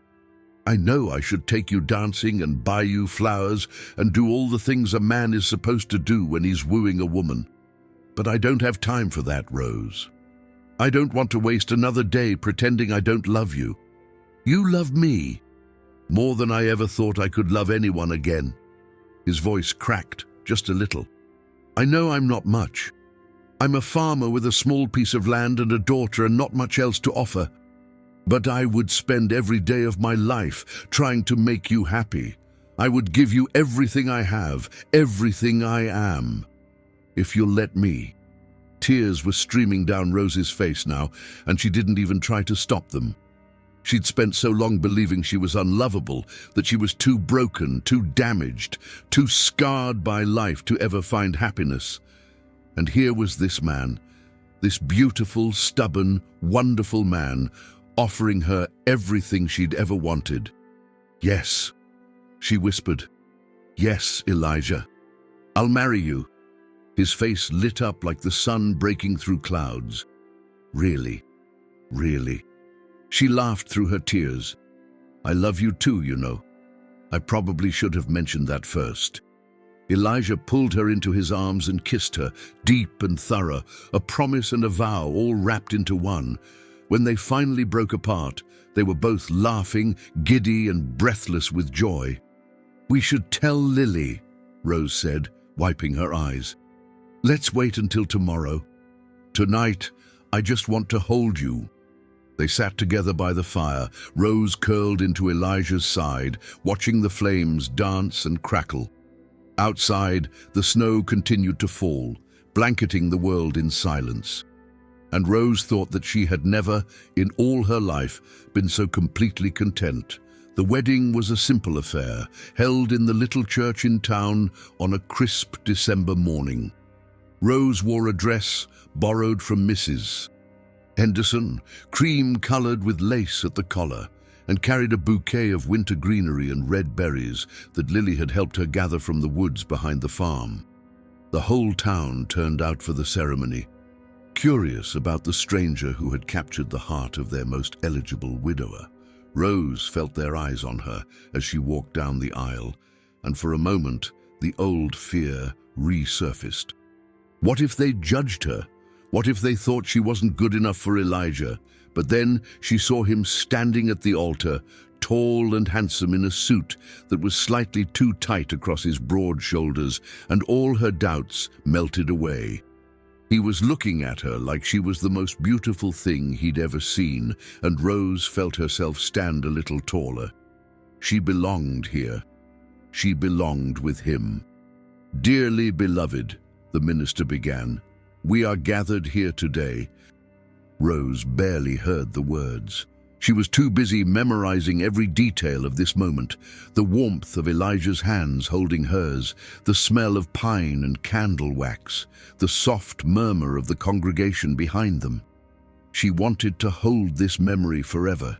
I know I should take you dancing and buy you flowers and do all the things a man is supposed to do when he's wooing a woman. But I don't have time for that, Rose. I don't want to waste another day pretending I don't love you. You love me more than I ever thought I could love anyone again." His voice cracked just a little. "I know I'm not much. I'm a farmer with a small piece of land and a daughter and not much else to offer. But I would spend every day of my life trying to make you happy. I would give you everything I have, everything I am, if you'll let me." Tears were streaming down Rose's face now, and she didn't even try to stop them. She'd spent so long believing she was unlovable, that she was too broken, too damaged, too scarred by life to ever find happiness. And here was this man, this beautiful, stubborn, wonderful man, offering her everything she'd ever wanted. "Yes," she whispered. "Yes, Elijah. I'll marry you." His face lit up like the sun breaking through clouds. "Really? Really?" She laughed through her tears. "I love you too, you know. I probably should have mentioned that first." Elijah pulled her into his arms and kissed her, deep and thorough, a promise and a vow all wrapped into one. When they finally broke apart, they were both laughing, giddy and breathless with joy. "We should tell Lily," Rose said, wiping her eyes. "Let's wait until tomorrow. Tonight, I just want to hold you." They sat together by the fire, Rose curled into Elijah's side, watching the flames dance and crackle. Outside, the snow continued to fall, blanketing the world in silence. And Rose thought that she had never, in all her life, been so completely content. The wedding was a simple affair, held in the little church in town on a crisp December morning. Rose wore a dress borrowed from Mrs. Henderson, cream-colored with lace at the collar, and carried a bouquet of winter greenery and red berries that Lily had helped her gather from the woods behind the farm. The whole town turned out for the ceremony, curious about the stranger who had captured the heart of their most eligible widower. Rose felt their eyes on her as she walked down the aisle, and for a moment the old fear resurfaced. What if they judged her? What if they thought she wasn't good enough for Elijah? But then she saw him standing at the altar, tall and handsome in a suit that was slightly too tight across his broad shoulders, and all her doubts melted away. He was looking at her like she was the most beautiful thing he'd ever seen, and Rose felt herself stand a little taller. She belonged here. She belonged with him. "Dearly beloved," the minister began, "we are gathered here today Rose barely heard the words. She was too busy memorizing every detail of this moment, the warmth of Elijah's hands holding hers, the smell of pine and candle wax, the soft murmur of the congregation behind them. She wanted to hold this memory forever,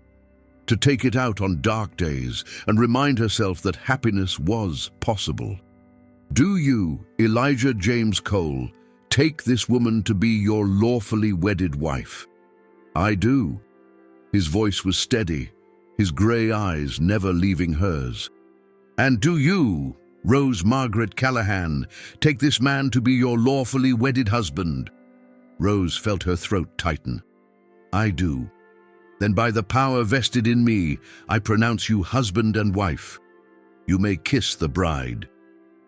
to take it out on dark days and remind herself that happiness was possible. "Do you, Elijah James Cole, take this woman to be your lawfully wedded wife?" "I do." His voice was steady, his grey eyes never leaving hers. "And do you, Rose Margaret Callahan, take this man to be your lawfully wedded husband?" Rose felt her throat tighten. "I do." "Then by the power vested in me, I pronounce you husband and wife. You may kiss the bride."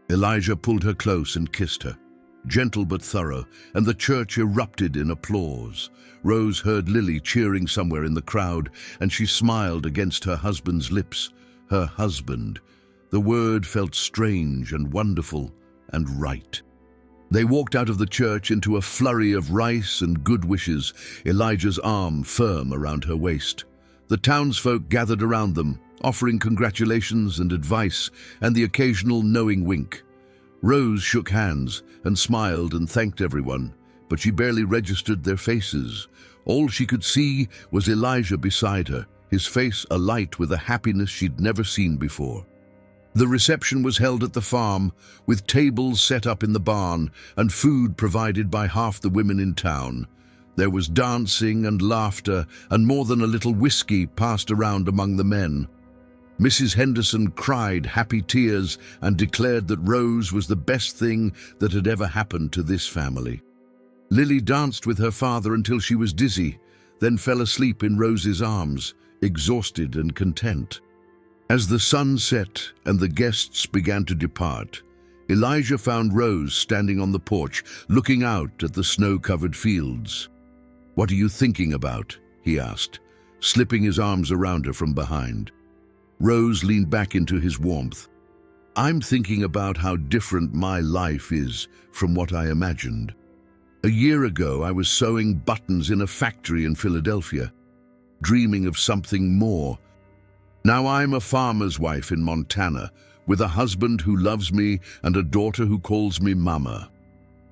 Elijah pulled her close and kissed her, gentle but thorough, and the church erupted in applause. Rose heard Lily cheering somewhere in the crowd, and she smiled against her husband's lips. Her husband. The word felt strange and wonderful and right. They walked out of the church into a flurry of rice and good wishes, Elijah's arm firm around her waist. The townsfolk gathered around them, offering congratulations and advice and the occasional knowing wink. Rose shook hands and smiled and thanked everyone, but she barely registered their faces. All she could see was Elijah beside her, his face alight with a happiness she'd never seen before. The reception was held at the farm, with tables set up in the barn and food provided by half the women in town. There was dancing and laughter, and more than a little whiskey passed around among the men. Mrs. Henderson cried happy tears and declared that Rose was the best thing that had ever happened to this family. Lily danced with her father until she was dizzy, then fell asleep in Rose's arms, exhausted and content. As the sun set and the guests began to depart, Elijah found Rose standing on the porch, looking out at the snow-covered fields. "What are you thinking about?" he asked, slipping his arms around her from behind. Rose leaned back into his warmth. "I'm thinking about how different my life is from what I imagined. A year ago, I was sewing buttons in a factory in Philadelphia, dreaming of something more. Now I'm a farmer's wife in Montana, with a husband who loves me and a daughter who calls me Mama."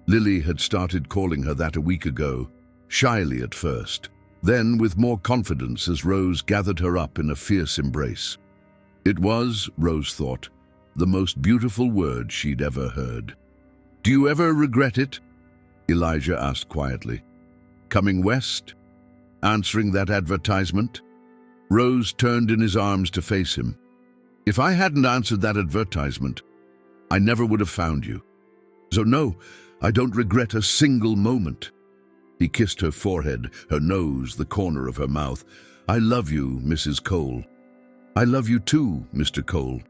Lily had started calling her that a week ago, shyly at first, then with more confidence as Rose gathered her up in a fierce embrace. It was, Rose thought, the most beautiful word she'd ever heard. "Do you ever regret it?" Elijah asked quietly. "Coming west? Answering that advertisement?" Rose turned in his arms to face him. "If I hadn't answered that advertisement, I never would have found you. So no, I don't regret a single moment." He kissed her forehead, her nose, the corner of her mouth. "I love you, Mrs. Cole." "I love you too, Mr. Cole."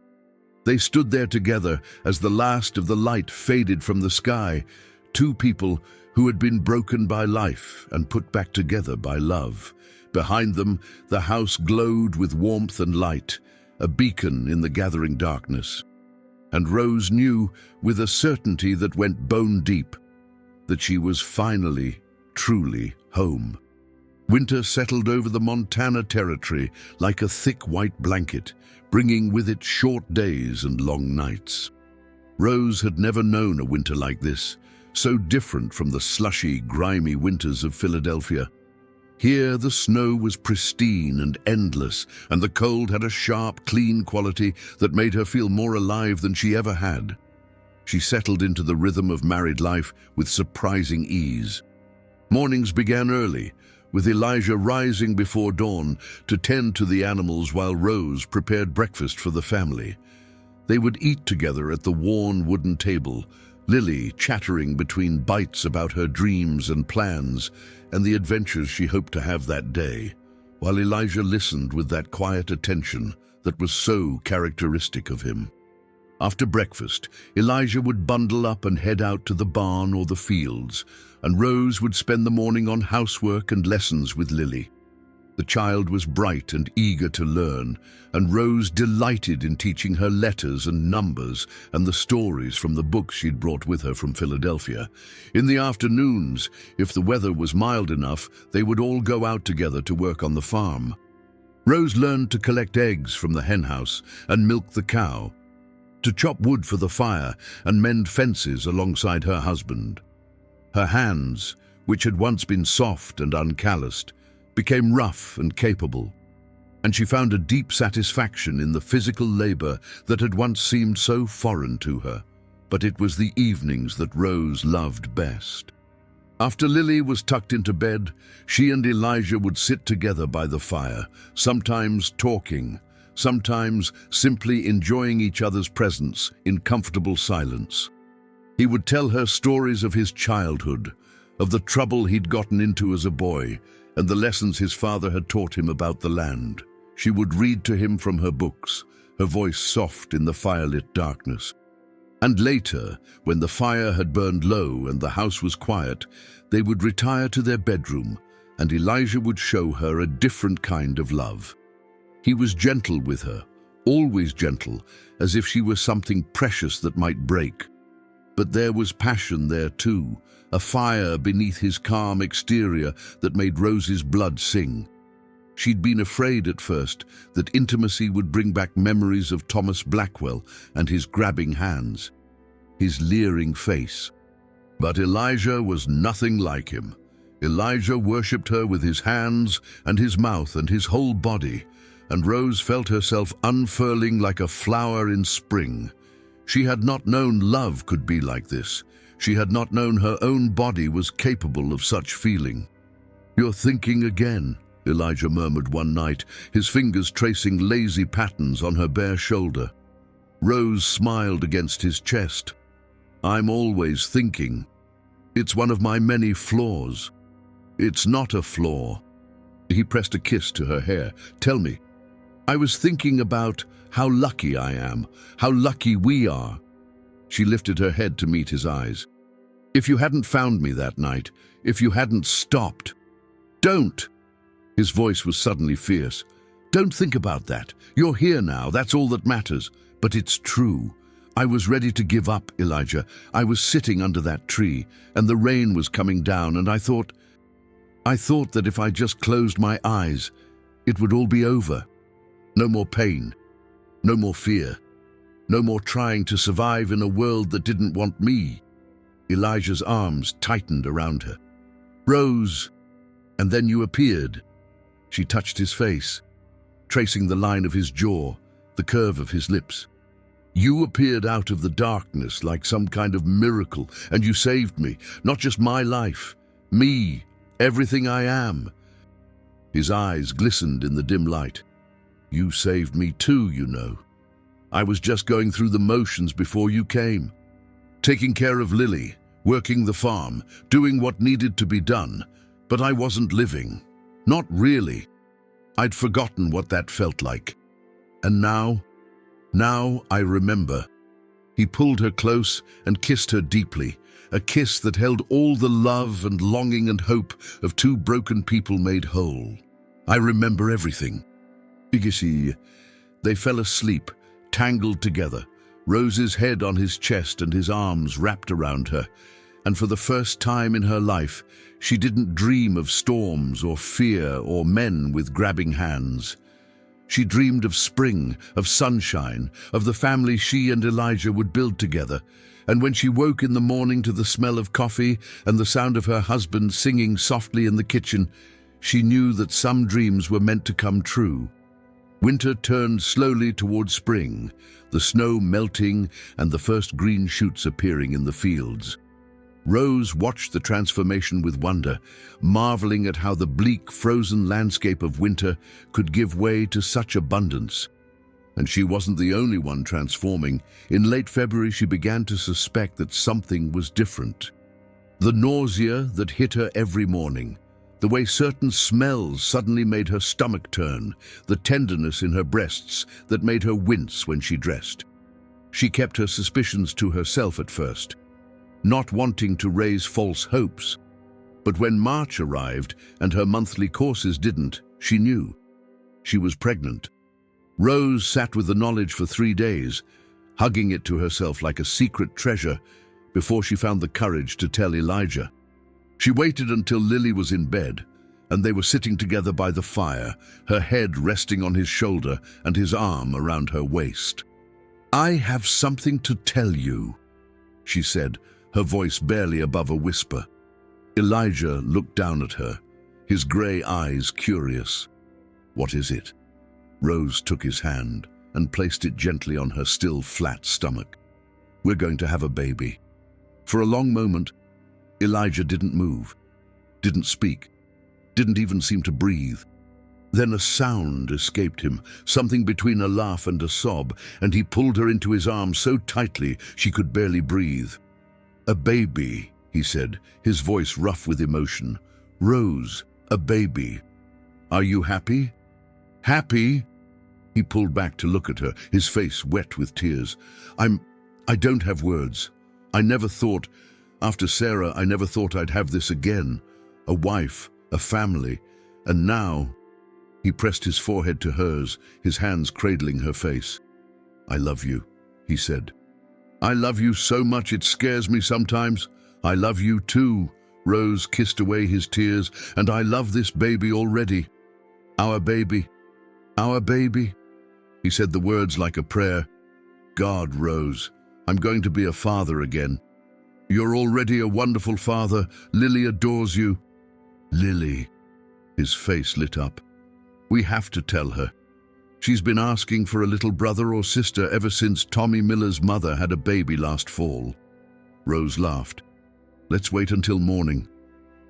They stood there together as the last of the light faded from the sky, two people who had been broken by life and put back together by love. Behind them, the house glowed with warmth and light, a beacon in the gathering darkness. And Rose knew, with a certainty that went bone deep, that she was finally, truly home. Winter settled over the Montana territory like a thick white blanket, bringing with it short days and long nights. Rose had never known a winter like this, so different from the slushy, grimy winters of Philadelphia. Here the snow was pristine and endless, and the cold had a sharp, clean quality that made her feel more alive than she ever had. She settled into the rhythm of married life with surprising ease. Mornings began early, with Elijah rising before dawn to tend to the animals while Rose prepared breakfast for the family. They would eat together at the worn wooden table, Lily chattering between bites about her dreams and plans and the adventures she hoped to have that day, while Elijah listened with that quiet attention that was so characteristic of him. After breakfast, Elijah would bundle up and head out to the barn or the fields, and Rose would spend the morning on housework and lessons with Lily. The child was bright and eager to learn, and Rose delighted in teaching her letters and numbers and the stories from the books she'd brought with her from Philadelphia. In the afternoons, if the weather was mild enough, they would all go out together to work on the farm. Rose learned to collect eggs from the henhouse and milk the cow, to chop wood for the fire and mend fences alongside her husband. Her hands, which had once been soft and uncalloused, became rough and capable, and she found a deep satisfaction in the physical labor that had once seemed so foreign to her. But it was the evenings that Rose loved best. After Lily was tucked into bed, she and Elijah would sit together by the fire, sometimes talking, sometimes simply enjoying each other's presence in comfortable silence. He would tell her stories of his childhood, of the trouble he'd gotten into as a boy, and the lessons his father had taught him about the land. She would read to him from her books, her voice soft in the firelit darkness. And later, when the fire had burned low and the house was quiet, they would retire to their bedroom, and Elijah would show her a different kind of love. He was gentle with her, always gentle, as if she were something precious that might break. But there was passion there too, a fire beneath his calm exterior that made Rose's blood sing. She'd been afraid at first that intimacy would bring back memories of Thomas Blackwell and his grabbing hands, his leering face. But Elijah was nothing like him. Elijah worshipped her with his hands and his mouth and his whole body, and Rose felt herself unfurling like a flower in spring. She had not known love could be like this. She had not known her own body was capable of such feeling. "You're thinking again," Elijah murmured one night, his fingers tracing lazy patterns on her bare shoulder. Rose smiled against his chest. "I'm always thinking. It's one of my many flaws." "It's not a flaw." He pressed a kiss to her hair. "Tell me." "I was thinking about how lucky I am, how lucky we are." She lifted her head to meet his eyes. "If you hadn't found me that night, if you hadn't stopped—" "Don't!" His voice was suddenly fierce. "Don't think about that. You're here now, that's all that matters. But it's true. I was ready to give up, Elijah. I was sitting under that tree, and the rain was coming down, and I thought that if I just closed my eyes, it would all be over. No more pain, no more fear, no more trying to survive in a world that didn't want me." Elijah's arms tightened around her. "Rose, and then you appeared." She touched his face, tracing the line of his jaw, the curve of his lips. "You appeared out of the darkness like some kind of miracle, and you saved me, not just my life, me, everything I am." His eyes glistened in the dim light. "You saved me too, you know. I was just going through the motions before you came. Taking care of Lily, working the farm, doing what needed to be done, but I wasn't living. Not really. I'd forgotten what that felt like. And now I remember." He pulled her close and kissed her deeply, a kiss that held all the love and longing and hope of two broken people made whole. "I remember everything." They fell asleep, tangled together, Rose's head on his chest and his arms wrapped around her. And for the first time in her life, she didn't dream of storms or fear or men with grabbing hands. She dreamed of spring, of sunshine, of the family she and Elijah would build together. And when she woke in the morning to the smell of coffee and the sound of her husband singing softly in the kitchen, she knew that some dreams were meant to come true. Winter turned slowly toward spring, the snow melting and the first green shoots appearing in the fields. Rose watched the transformation with wonder, marveling at how the bleak, frozen landscape of winter could give way to such abundance. And she wasn't the only one transforming. In late February, she began to suspect that something was different. The nausea that hit her every morning, the way certain smells suddenly made her stomach turn, the tenderness in her breasts that made her wince when she dressed. She kept her suspicions to herself at first, not wanting to raise false hopes. But when March arrived and her monthly courses didn't, She knew. She was pregnant. Rose sat with the knowledge for 3 days, hugging it to herself like a secret treasure before she found the courage to tell Elijah. She waited until Lily was in bed, and they were sitting together by the fire, her head resting on his shoulder and his arm around her waist. "I have something to tell you," she said, her voice barely above a whisper. Elijah looked down at her, his grey eyes curious. "What is it?" Rose took his hand and placed it gently on her still flat stomach. "We're going to have a baby." For a long moment, Elijah didn't move, didn't speak, didn't even seem to breathe. Then a sound escaped him, something between a laugh and a sob, and he pulled her into his arms so tightly she could barely breathe. "A baby," he said, his voice rough with emotion. "Rose, a baby. Are you happy?" "Happy?" He pulled back to look at her, his face wet with tears. I don't have words. I never thought, after Sarah, I never thought I'd have this again. A wife, a family, and now..." He pressed his forehead to hers, his hands cradling her face. "I love you," he said. "I love you so much it scares me sometimes. I love you too." Rose kissed away his tears. "And I love this baby already. Our baby. Our baby." He said the words like a prayer. "God, Rose, I'm going to be a father again. You're already a wonderful father. Lily adores you." "Lily." His face lit up. "We have to tell her. She's been asking for a little brother or sister ever since Tommy Miller's mother had a baby last fall." Rose laughed. "Let's wait until morning.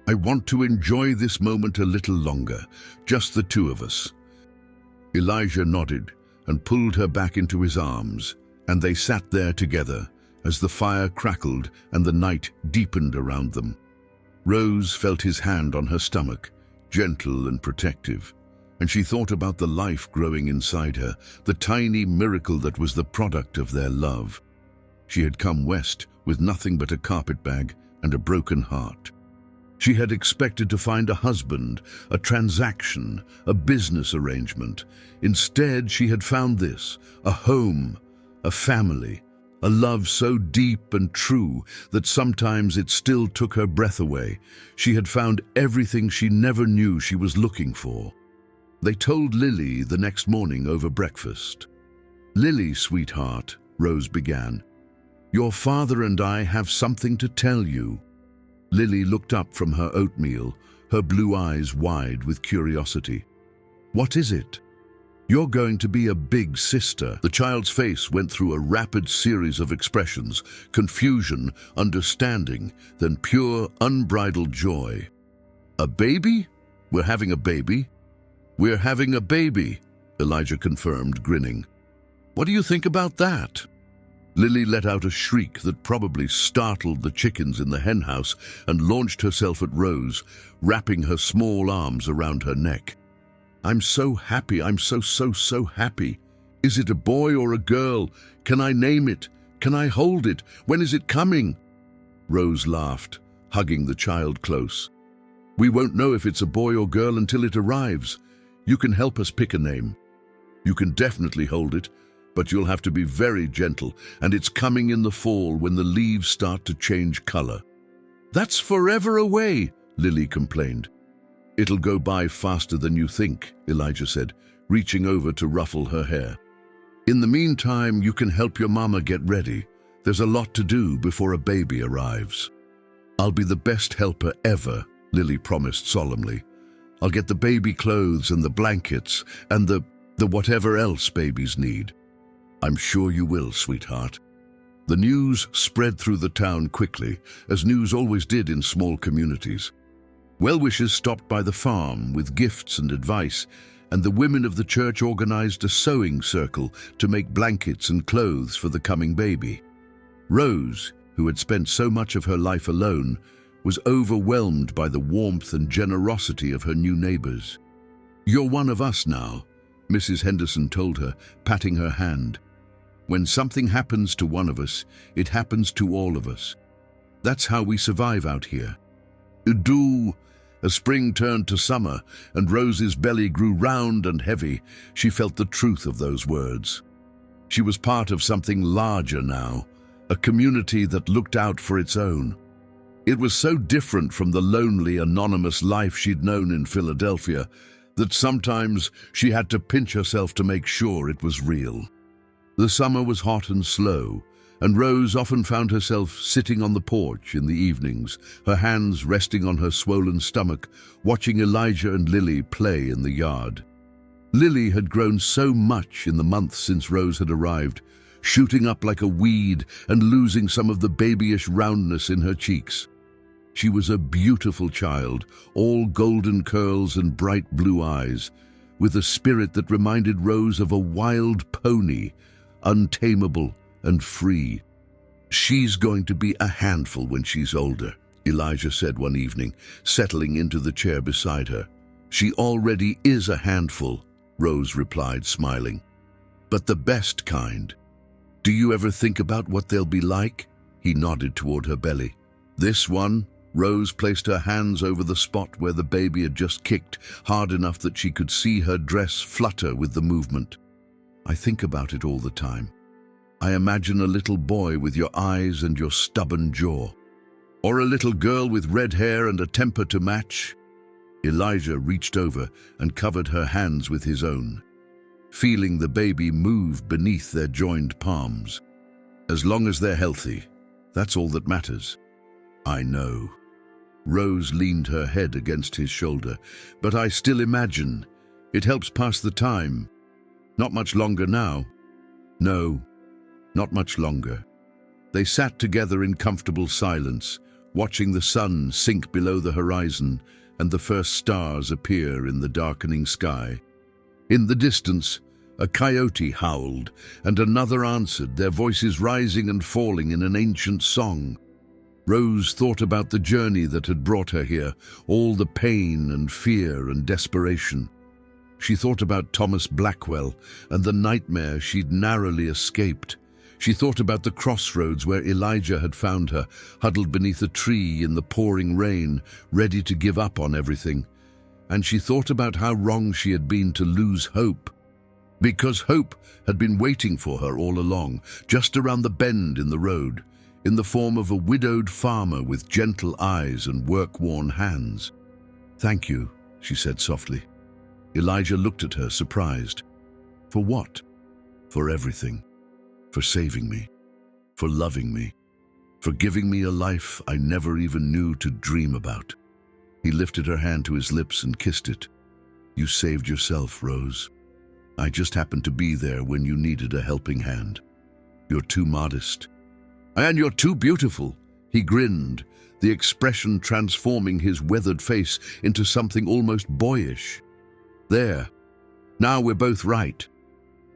I want to enjoy this moment a little longer, just the two of us." Elijah nodded and pulled her back into his arms, and they sat there together as the fire crackled and the night deepened around them. Rose felt his hand on her stomach, gentle and protective, and she thought about the life growing inside her, the tiny miracle that was the product of their love. She had come west with nothing but a carpetbag and a broken heart. She had expected to find a husband, a transaction, a business arrangement. Instead, she had found this, a home, a family, a love so deep and true that sometimes it still took her breath away. She had found everything she never knew she was looking for. They told Lily the next morning over breakfast. "Lily, sweetheart," Rose began, "your father and I have something to tell you." Lily looked up from her oatmeal, her blue eyes wide with curiosity. "What is it?" "You're going to be a big sister." The child's face went through a rapid series of expressions, confusion, understanding, then pure, unbridled joy. "A baby? We're having a baby?" "We're having a baby," Elijah confirmed, grinning. "What do you think about that?" Lily let out a shriek that probably startled the chickens in the henhouse and launched herself at Rose, wrapping her small arms around her neck. "I'm so happy, I'm so happy. Is it a boy or a girl? Can I name it? Can I hold it? When is it coming?" Rose laughed, hugging the child close. "We won't know if it's a boy or girl until it arrives. You can help us pick a name. You can definitely hold it, but you'll have to be very gentle, and it's coming in the fall when the leaves start to change color." "That's forever away," Lily complained. "It'll go by faster than you think," Elijah said, reaching over to ruffle her hair. "In the meantime, you can help your mama get ready. There's a lot to do before a baby arrives." "I'll be the best helper ever," Lily promised solemnly. "I'll get the baby clothes and the blankets and the whatever else babies need." "I'm sure you will, sweetheart." The news spread through the town quickly, as news always did in small communities. Well-wishers stopped by the farm with gifts and advice, and the women of the church organized a sewing circle to make blankets and clothes for the coming baby. Rose, who had spent so much of her life alone, was overwhelmed by the warmth and generosity of her new neighbors. "You're one of us now," Mrs. Henderson told her, patting her hand. "When something happens to one of us, it happens to all of us. That's how we survive out here." As spring turned to summer and Rose's belly grew round and heavy, she felt the truth of those words. She was part of something larger now, a community that looked out for its own. It was so different from the lonely, anonymous life she'd known in Philadelphia that sometimes she had to pinch herself to make sure it was real. The summer was hot and slow, and Rose often found herself sitting on the porch in the evenings, her hands resting on her swollen stomach, watching Elijah and Lily play in the yard. Lily had grown so much in the months since Rose had arrived, shooting up like a weed and losing some of the babyish roundness in her cheeks. She was a beautiful child, all golden curls and bright blue eyes, with a spirit that reminded Rose of a wild pony, untamable and free. "She's going to be a handful when she's older," Elijah said one evening, settling into the chair beside her. "She already is a handful," Rose replied, smiling. "But the best kind. Do you ever think about what they'll be like?" He nodded toward her belly. "This one?" Rose placed her hands over the spot where the baby had just kicked, hard enough that she could see her dress flutter with the movement. "I think about it all the time. I imagine a little boy with your eyes and your stubborn jaw. Or a little girl with red hair and a temper to match." Elijah reached over and covered her hands with his own, feeling the baby move beneath their joined palms. "As long as they're healthy, that's all that matters." "I know." Rose leaned her head against his shoulder. "But I still imagine. It helps pass the time. Not much longer now." "No, not much longer." They sat together in comfortable silence, watching the sun sink below the horizon and the first stars appear in the darkening sky. In the distance, a coyote howled, and another answered, their voices rising and falling in an ancient song. Rose thought about the journey that had brought her here, all the pain and fear and desperation. She thought about Thomas Blackwell and the nightmare she'd narrowly escaped. She thought about the crossroads where Elijah had found her, huddled beneath a tree in the pouring rain, ready to give up on everything. And she thought about how wrong she had been to lose hope. Because hope had been waiting for her all along, just around the bend in the road, in the form of a widowed farmer with gentle eyes and work-worn hands. "Thank you," she said softly. Elijah looked at her, surprised. "For what?" "For everything. For saving me. For loving me. For giving me a life I never even knew to dream about." He lifted her hand to his lips and kissed it. "You saved yourself, Rose. I just happened to be there when you needed a helping hand. You're too modest. And you're too beautiful." He grinned, the expression transforming his weathered face into something almost boyish. "There. Now we're both right."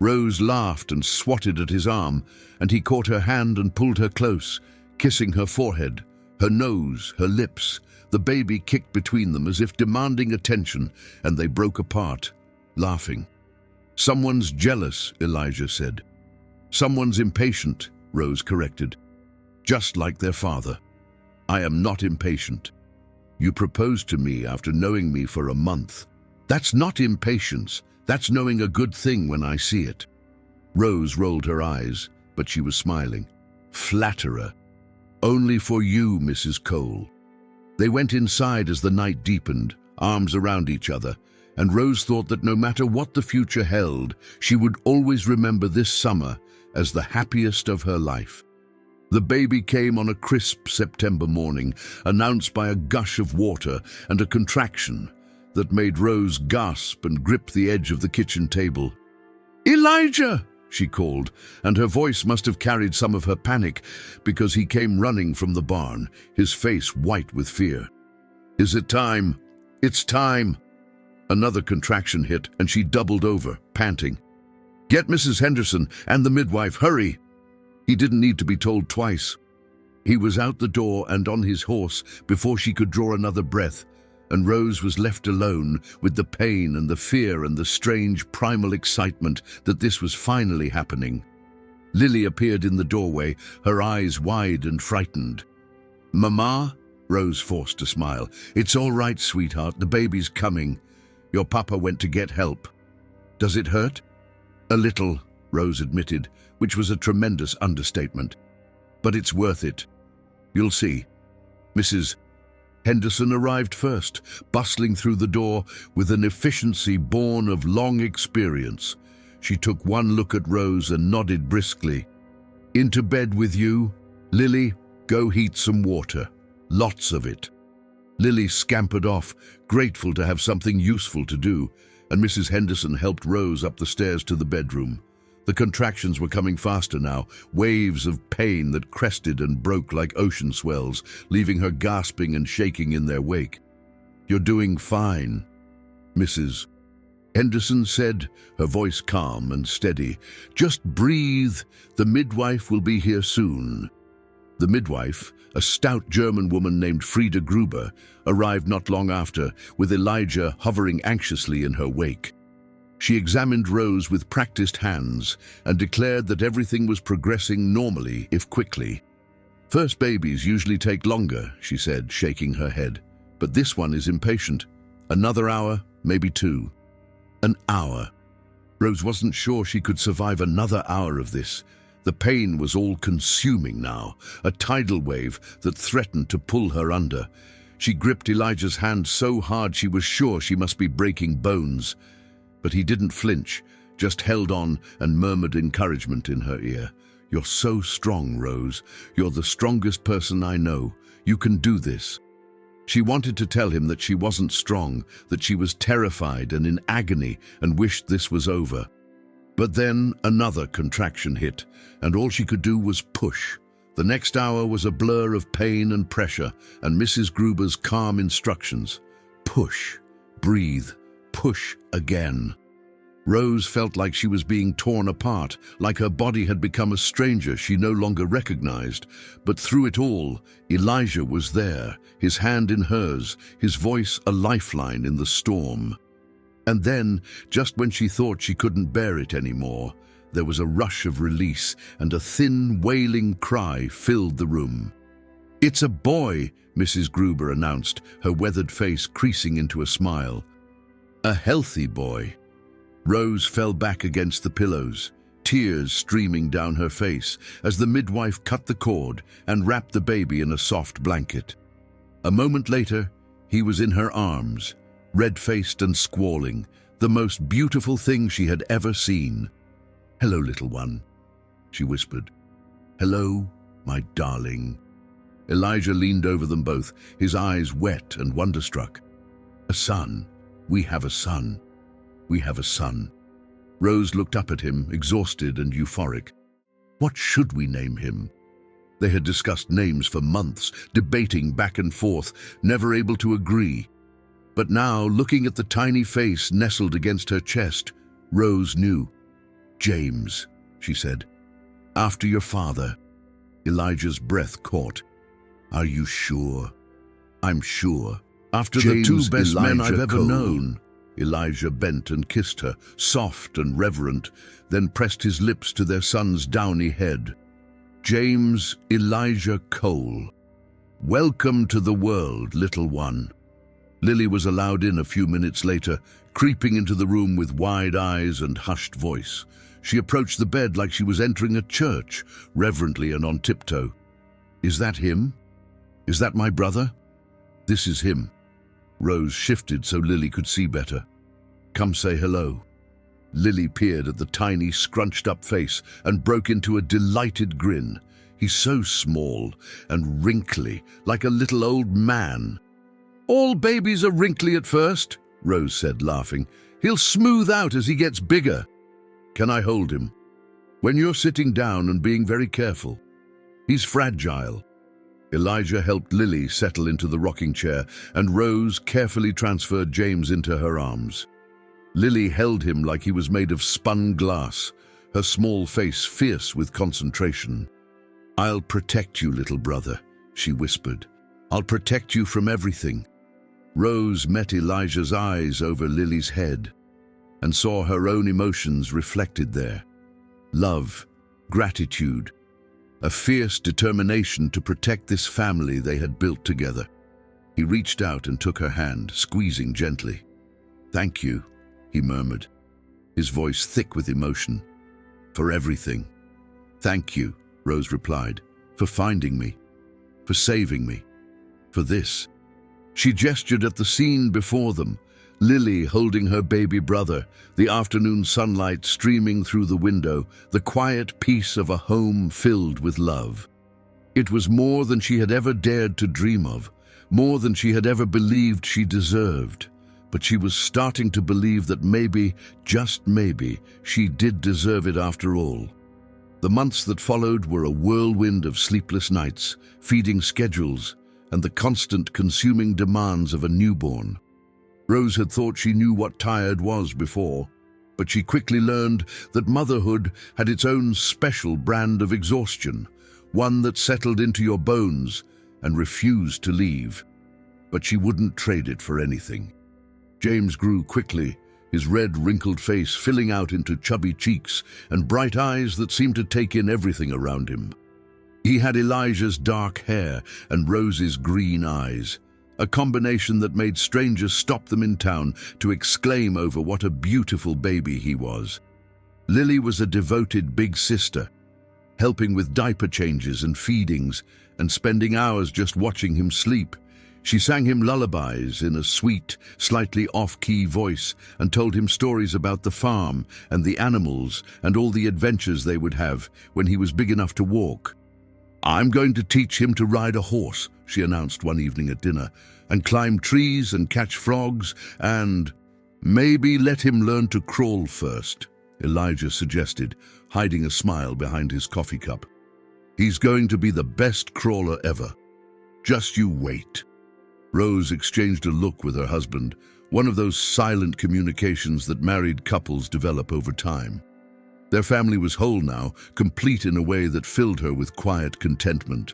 Rose laughed and swatted at his arm, and he caught her hand and pulled her close, kissing her forehead, her nose, her lips. The baby kicked between them as if demanding attention, and they broke apart, laughing. "Someone's jealous," Elijah said. "Someone's impatient," Rose corrected. "Just like their father. I am not impatient. You proposed to me after knowing me for a month. That's not impatience. That's knowing a good thing when I see it." Rose rolled her eyes, but she was smiling. "Flatterer. Only for you, Mrs. Cole." They went inside as the night deepened, arms around each other, and Rose thought that no matter what the future held, she would always remember this summer as the happiest of her life. The baby came on a crisp September morning, announced by a gush of water and a contraction that made Rose gasp and grip the edge of the kitchen table. "Elijah!" she called, and her voice must have carried some of her panic because he came running from the barn, his face white with fear. "Is it time? It's time!" Another contraction hit, and she doubled over, panting. "Get Mrs. Henderson and the midwife, hurry!" He didn't need to be told twice. He was out the door and on his horse before she could draw another breath, and Rose was left alone with the pain and the fear and the strange primal excitement that this was finally happening. Lily appeared in the doorway, her eyes wide and frightened. "Mama?" Rose forced a smile. "It's all right, sweetheart. The baby's coming. Your papa went to get help." "Does it hurt?" "A little," Rose admitted, which was a tremendous understatement. "But it's worth it. You'll see." Mrs. Henderson arrived first, bustling through the door with an efficiency born of long experience. She took one look at Rose and nodded briskly. "Into bed with you? Lily, go heat some water. Lots of it." Lily scampered off, grateful to have something useful to do, and Mrs. Henderson helped Rose up the stairs to the bedroom. The contractions were coming faster now, waves of pain that crested and broke like ocean swells, leaving her gasping and shaking in their wake. "You're doing fine," Mrs. Henderson said, her voice calm and steady. "Just breathe. The midwife will be here soon." The midwife, a stout German woman named Frieda Gruber, arrived not long after, with Elijah hovering anxiously in her wake. She examined Rose with practiced hands and declared that everything was progressing normally, if quickly. "First babies usually take longer," she said, shaking her head. "But this one is impatient. Another hour, maybe 2. An hour. Rose wasn't sure she could survive another hour of this. The pain was all-consuming now, a tidal wave that threatened to pull her under. She gripped Elijah's hand so hard she was sure she must be breaking bones. But he didn't flinch, just held on and murmured encouragement in her ear. "You're so strong, Rose. You're the strongest person I know. You can do this." She wanted to tell him that she wasn't strong, that she was terrified and in agony and wished this was over. But then another contraction hit, and all she could do was push. The next hour was a blur of pain and pressure, and Mrs. Gruber's calm instructions. Push, breathe, push again. Rose felt like she was being torn apart, like her body had become a stranger she no longer recognized. But through it all, Elijah was there, his hand in hers, his voice a lifeline in the storm. And then, just when she thought she couldn't bear it anymore, there was a rush of release, and a thin, wailing cry filled the room. "It's a boy," Mrs. Gruber announced, her weathered face creasing into a smile. "A healthy boy." Rose fell back against the pillows, tears streaming down her face as the midwife cut the cord and wrapped the baby in a soft blanket. A moment later, he was in her arms, red-faced and squalling, the most beautiful thing she had ever seen. "Hello, little one," she whispered. "Hello, my darling." Elijah leaned over them both, his eyes wet and wonderstruck. "A son. We have a son. We have a son." Rose looked up at him, exhausted and euphoric. What should we name him? They had discussed names for months, debating back and forth, never able to agree. But now, looking at the tiny face nestled against her chest, Rose knew. "James," she said. "After your father." Elijah's breath caught. "Are you sure?" "I'm sure. After James, the 2 best men I've ever known." Elijah bent and kissed her, soft and reverent, then pressed his lips to their son's downy head. "James Elijah Cole. Welcome to the world, little one." Lily was allowed in a few minutes later, creeping into the room with wide eyes and hushed voice. She approached the bed like she was entering a church, reverently and on tiptoe. "Is that him? Is that my brother?" "This is him." Rose shifted so Lily could see better. "Come say hello." Lily peered at the tiny, scrunched-up face and broke into a delighted grin. "He's so small and wrinkly, like a little old man." "All babies are wrinkly at first," Rose said, laughing. "He'll smooth out as he gets bigger." "Can I hold him?" "When you're sitting down and being very careful. He's fragile." Elijah helped Lily settle into the rocking chair, and Rose carefully transferred James into her arms. Lily held him like he was made of spun glass, her small face fierce with concentration. "I'll protect you, little brother," she whispered. "I'll protect you from everything." Rose met Elijah's eyes over Lily's head and saw her own emotions reflected there. Love, gratitude, a fierce determination to protect this family they had built together. He reached out and took her hand, squeezing gently. "Thank you," he murmured, his voice thick with emotion. "For everything." "Thank you," Rose replied, "for finding me, for saving me, for this." She gestured at the scene before them, Lily holding her baby brother, the afternoon sunlight streaming through the window, the quiet peace of a home filled with love. It was more than she had ever dared to dream of, more than she had ever believed she deserved. But she was starting to believe that maybe, just maybe, she did deserve it after all. The months that followed were a whirlwind of sleepless nights, feeding schedules, and the constant consuming demands of a newborn. Rose had thought she knew what tired was before, but she quickly learned that motherhood had its own special brand of exhaustion, one that settled into your bones and refused to leave. But she wouldn't trade it for anything. James grew quickly, his red, wrinkled face filling out into chubby cheeks and bright eyes that seemed to take in everything around him. He had Elijah's dark hair and Rose's green eyes, a combination that made strangers stop them in town to exclaim over what a beautiful baby he was. Lily was a devoted big sister, helping with diaper changes and feedings, and spending hours just watching him sleep. She sang him lullabies in a sweet, slightly off-key voice and told him stories about the farm and the animals and all the adventures they would have when he was big enough to walk. "I'm going to teach him to ride a horse," she announced one evening at dinner, "and climb trees and catch frogs and maybe let him learn to crawl first," Elijah suggested, hiding a smile behind his coffee cup. "He's going to be the best crawler ever. Just you wait." Rose exchanged a look with her husband, one of those silent communications that married couples develop over time. Their family was whole now, complete in a way that filled her with quiet contentment.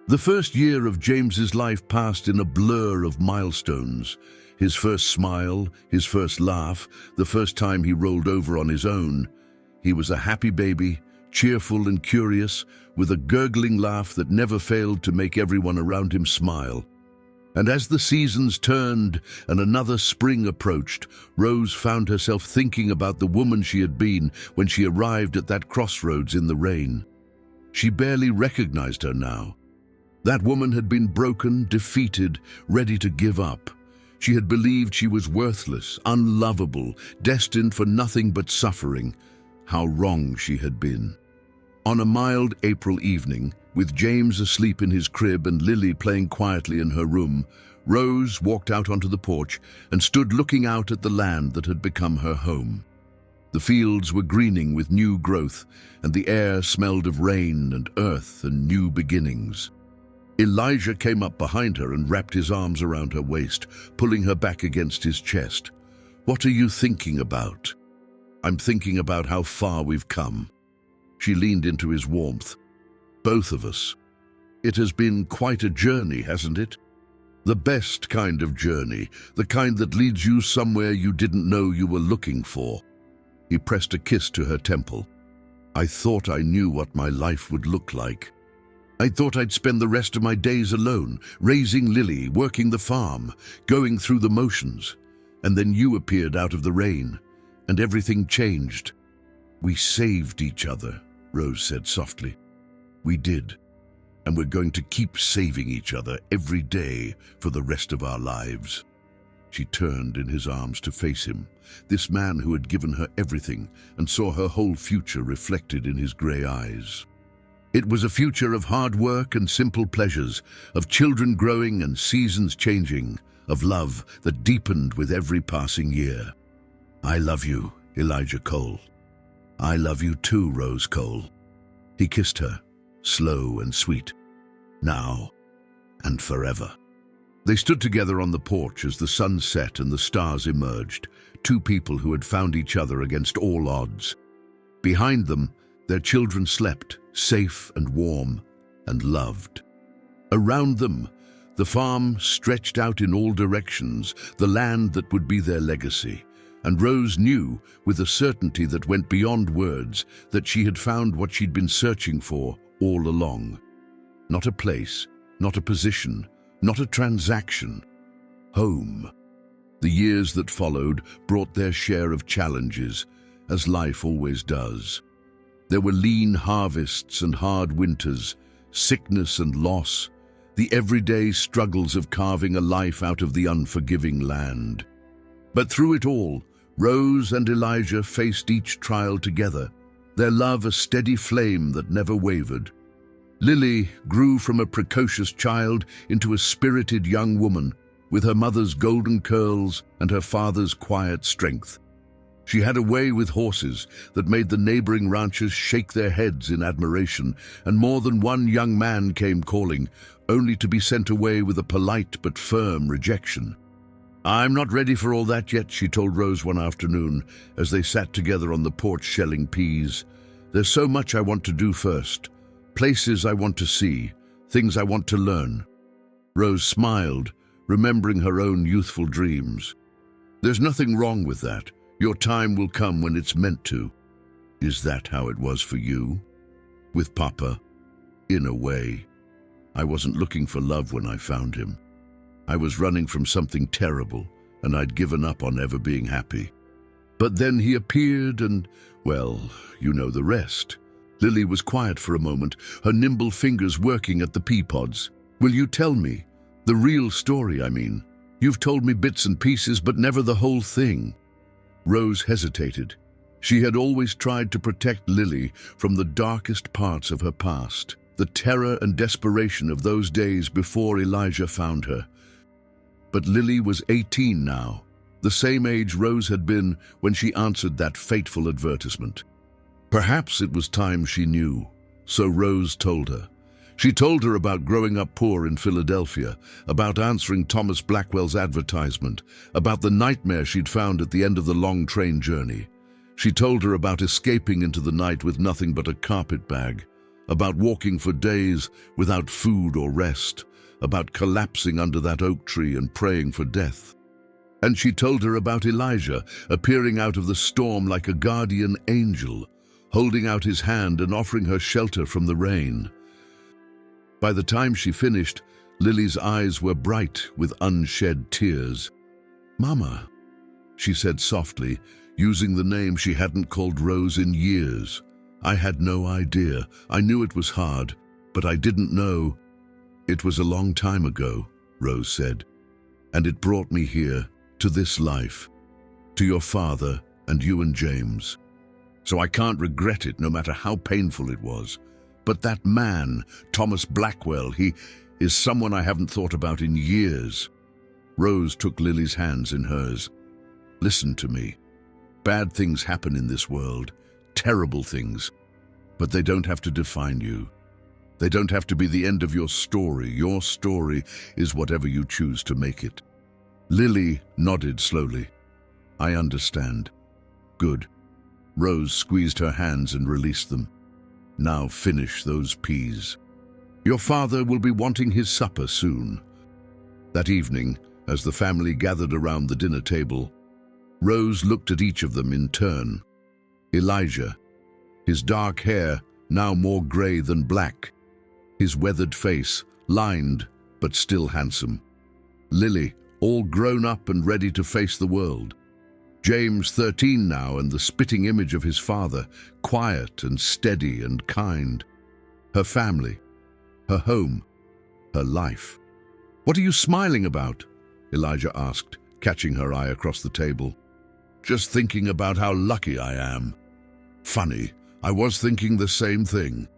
The first year of James's life passed in a blur of milestones. His first smile, his first laugh, the first time he rolled over on his own. He was a happy baby, cheerful and curious, with a gurgling laugh that never failed to make everyone around him smile. And as the seasons turned and another spring approached, Rose found herself thinking about the woman she had been when she arrived at that crossroads in the rain. She barely recognized her now. That woman had been broken, defeated, ready to give up. She had believed she was worthless, unlovable, destined for nothing but suffering. How wrong she had been. On a mild April evening, with James asleep in his crib and Lily playing quietly in her room, Rose walked out onto the porch and stood looking out at the land that had become her home. The fields were greening with new growth, and the air smelled of rain and earth and new beginnings. Elijah came up behind her and wrapped his arms around her waist, pulling her back against his chest. "What are you thinking about?" "I'm thinking about how far we've come." She leaned into his warmth. "Both of us. It has been quite a journey, hasn't it? The best kind of journey, the kind that leads you somewhere you didn't know you were looking for." He pressed a kiss to her temple. "I thought I knew what my life would look like. I thought I'd spend the rest of my days alone, raising Lily, working the farm, going through the motions. And then you appeared out of the rain, and everything changed." "We saved each other," Rose said softly. "We did, and we're going to keep saving each other every day for the rest of our lives." She turned in his arms to face him, this man who had given her everything, and saw her whole future reflected in his grey eyes. It was a future of hard work and simple pleasures, of children growing and seasons changing, of love that deepened with every passing year. "I love you, Elijah Cole." "I love you too, Rose Cole." He kissed her, slow and sweet. "Now and forever." They stood together on the porch as the sun set and the stars emerged, two people who had found each other against all odds. Behind them, their children slept, safe and warm, and loved. Around them, the farm stretched out in all directions, the land that would be their legacy. And Rose knew, with a certainty that went beyond words, that she had found what she'd been searching for all along. Not a place, not a position, not a transaction. Home. The years that followed brought their share of challenges, as life always does. There were lean harvests and hard winters, sickness and loss, the everyday struggles of carving a life out of the unforgiving land. But through it all, Rose and Elijah faced each trial together, their love a steady flame that never wavered. Lily grew from a precocious child into a spirited young woman, with her mother's golden curls and her father's quiet strength. She had a way with horses that made the neighboring ranchers shake their heads in admiration, and more than one young man came calling, only to be sent away with a polite but firm rejection. "I'm not ready for all that yet," she told Rose one afternoon, as they sat together on the porch shelling peas. "There's so much I want to do first. Places I want to see, things I want to learn." Rose smiled, remembering her own youthful dreams. "There's nothing wrong with that. Your time will come when it's meant to." "Is that how it was for you?" "With Papa, in a way. I wasn't looking for love when I found him. I was running from something terrible, and I'd given up on ever being happy. But then he appeared and, well, you know the rest." Lily was quiet for a moment, her nimble fingers working at the pea pods. "Will you tell me? The real story, I mean. You've told me bits and pieces, but never the whole thing." Rose hesitated. She had always tried to protect Lily from the darkest parts of her past, the terror and desperation of those days before Elijah found her. But Lily was 18 now, the same age Rose had been when she answered that fateful advertisement. Perhaps it was time she knew, so Rose told her. She told her about growing up poor in Philadelphia, about answering Thomas Blackwell's advertisement, about the nightmare she'd found at the end of the long train journey. She told her about escaping into the night with nothing but a carpet bag, about walking for days without food or rest, about collapsing under that oak tree and praying for death. And she told her about Elijah appearing out of the storm like a guardian angel, holding out his hand and offering her shelter from the rain. By the time she finished, Lily's eyes were bright with unshed tears. "Mama," she said softly, using the name she hadn't called Rose in years. "I had no idea. I knew it was hard, but I didn't know." "It was a long time ago," Rose said, "and it brought me here, to this life, to your father and you and James. So I can't regret it, no matter how painful it was. But that man, Thomas Blackwell, he is someone I haven't thought about in years." Rose took Lily's hands in hers. "Listen to me. Bad things happen in this world, terrible things, but they don't have to define you. They don't have to be the end of your story. Your story is whatever you choose to make it." Lily nodded slowly. "I understand." "Good." Rose squeezed her hands and released them. "Now finish those peas. Your father will be wanting his supper soon." That evening, as the family gathered around the dinner table, Rose looked at each of them in turn. Elijah, his dark hair now more gray than black, his weathered face lined but still handsome. Lily, all grown up and ready to face the world. James, 13 now, and the spitting image of his father, quiet and steady and kind. Her family, her home, her life. "What are you smiling about?" Elijah asked, catching her eye across the table. "Just thinking about how lucky I am." "Funny, I was thinking the same thing."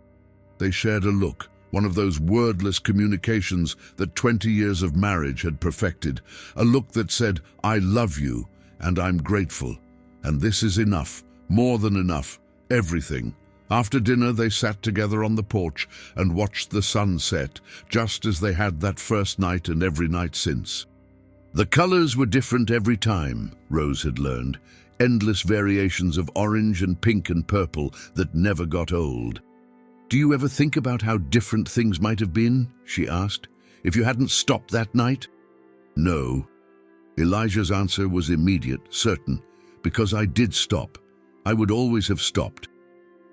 They shared a look, one of those wordless communications that 20 years of marriage had perfected, a look that said, "I love you, and I'm grateful, and this is enough, more than enough, everything." After dinner, they sat together on the porch and watched the sun set, just as they had that first night and every night since. The colors were different every time, Rose had learned, endless variations of orange and pink and purple that never got old. "Do you ever think about how different things might have been?" she asked, "if you hadn't stopped that night?" "No." Elijah's answer was immediate, certain, "Because I did stop. I would always have stopped.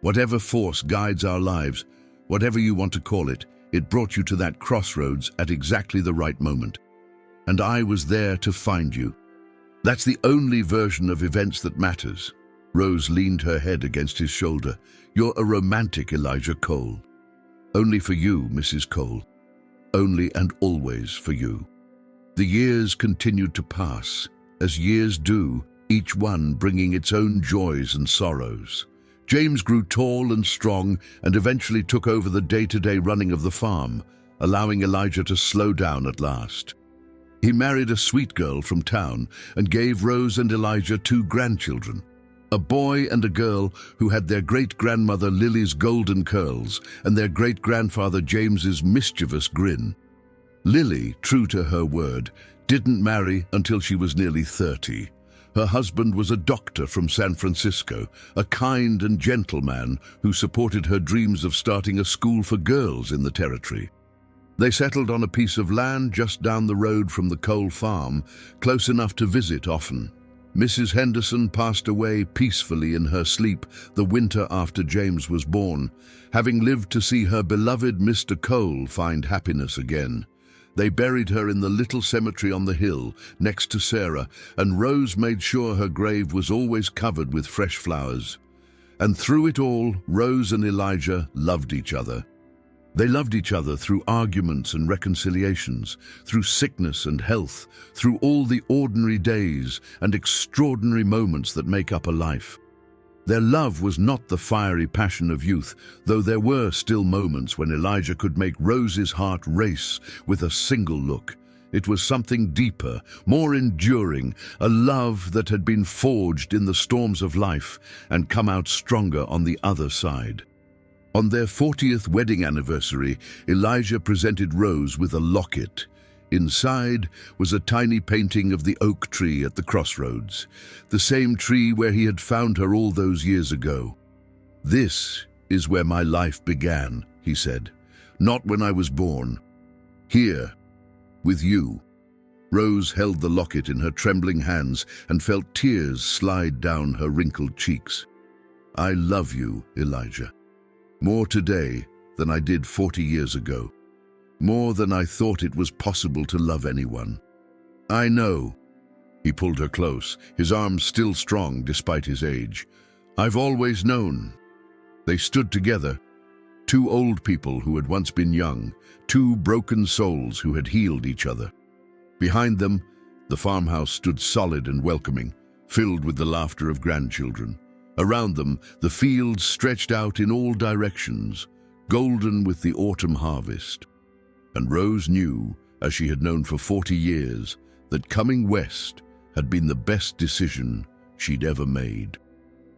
Whatever force guides our lives, whatever you want to call it, It brought you to that crossroads at exactly the right moment. And I was there to find you. That's the only version of events that matters. Rose leaned her head against his shoulder. You're a romantic, Elijah Cole. Only for you, Mrs. Cole. Only and always for you. The years continued to pass, as years do, each one bringing its own joys and sorrows. James grew tall and strong and eventually took over the day-to-day running of the farm, allowing Elijah to slow down at last. He married a sweet girl from town and gave Rose and Elijah 2 grandchildren, a boy and a girl who had their great-grandmother Lily's golden curls and their great-grandfather James's mischievous grin. Lily, true to her word, didn't marry until she was nearly 30. Her husband was a doctor from San Francisco, a kind and gentle man who supported her dreams of starting a school for girls in the territory. They settled on a piece of land just down the road from the Cole farm, close enough to visit often. Mrs. Henderson passed away peacefully in her sleep the winter after James was born, having lived to see her beloved Mr. Cole find happiness again. They buried her in the little cemetery on the hill next to Sarah, and Rose made sure her grave was always covered with fresh flowers. And through it all, Rose and Elijah loved each other. They loved each other through arguments and reconciliations, through sickness and health, through all the ordinary days and extraordinary moments that make up a life. Their love was not the fiery passion of youth, though there were still moments when Elijah could make Rose's heart race with a single look. It was something deeper, more enduring, a love that had been forged in the storms of life and come out stronger on the other side. On their 40th wedding anniversary, Elijah presented Rose with a locket. Inside was a tiny painting of the oak tree at the crossroads, the same tree where he had found her all those years ago. "This is where my life began," he said. "Not when I was born. Here, with you." Rose held the locket in her trembling hands and felt tears slide down her wrinkled cheeks. "I love you, Elijah. More today than I did 40 years ago. More than I thought it was possible to love anyone. I know." He pulled her close, his arms still strong despite his age. "I've always known." They stood together, 2 old people who had once been young, 2 broken souls who had healed each other. Behind them, the farmhouse stood solid and welcoming, filled with the laughter of grandchildren. Around them, the fields stretched out in all directions, golden with the autumn harvest. And Rose knew, as she had known for 40 years, that coming west had been the best decision she'd ever made.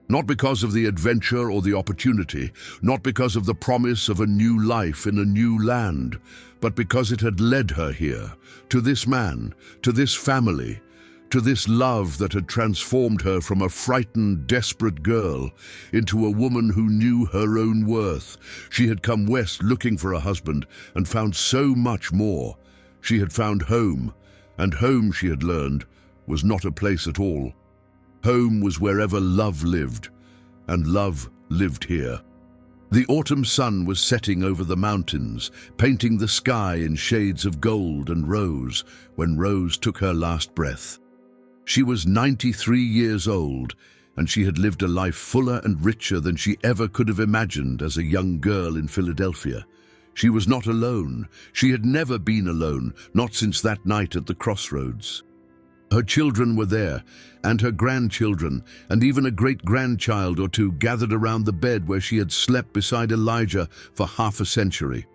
Not because of the adventure or the opportunity, not because of the promise of a new life in a new land, but because it had led her here, to this man, to this family, to this love that had transformed her from a frightened, desperate girl into a woman who knew her own worth. She had come west looking for a husband and found so much more. She had found home, and home, she had learned, was not a place at all. Home was wherever love lived, and love lived here. The autumn sun was setting over the mountains, painting the sky in shades of gold and rose when Rose took her last breath. She was 93 years old, and she had lived a life fuller and richer than she ever could have imagined as a young girl in Philadelphia. She was not alone. She had never been alone, not since that night at the crossroads. Her children were there, and her grandchildren, and even a great-grandchild or 2 gathered around the bed where she had slept beside Elijah for half a century.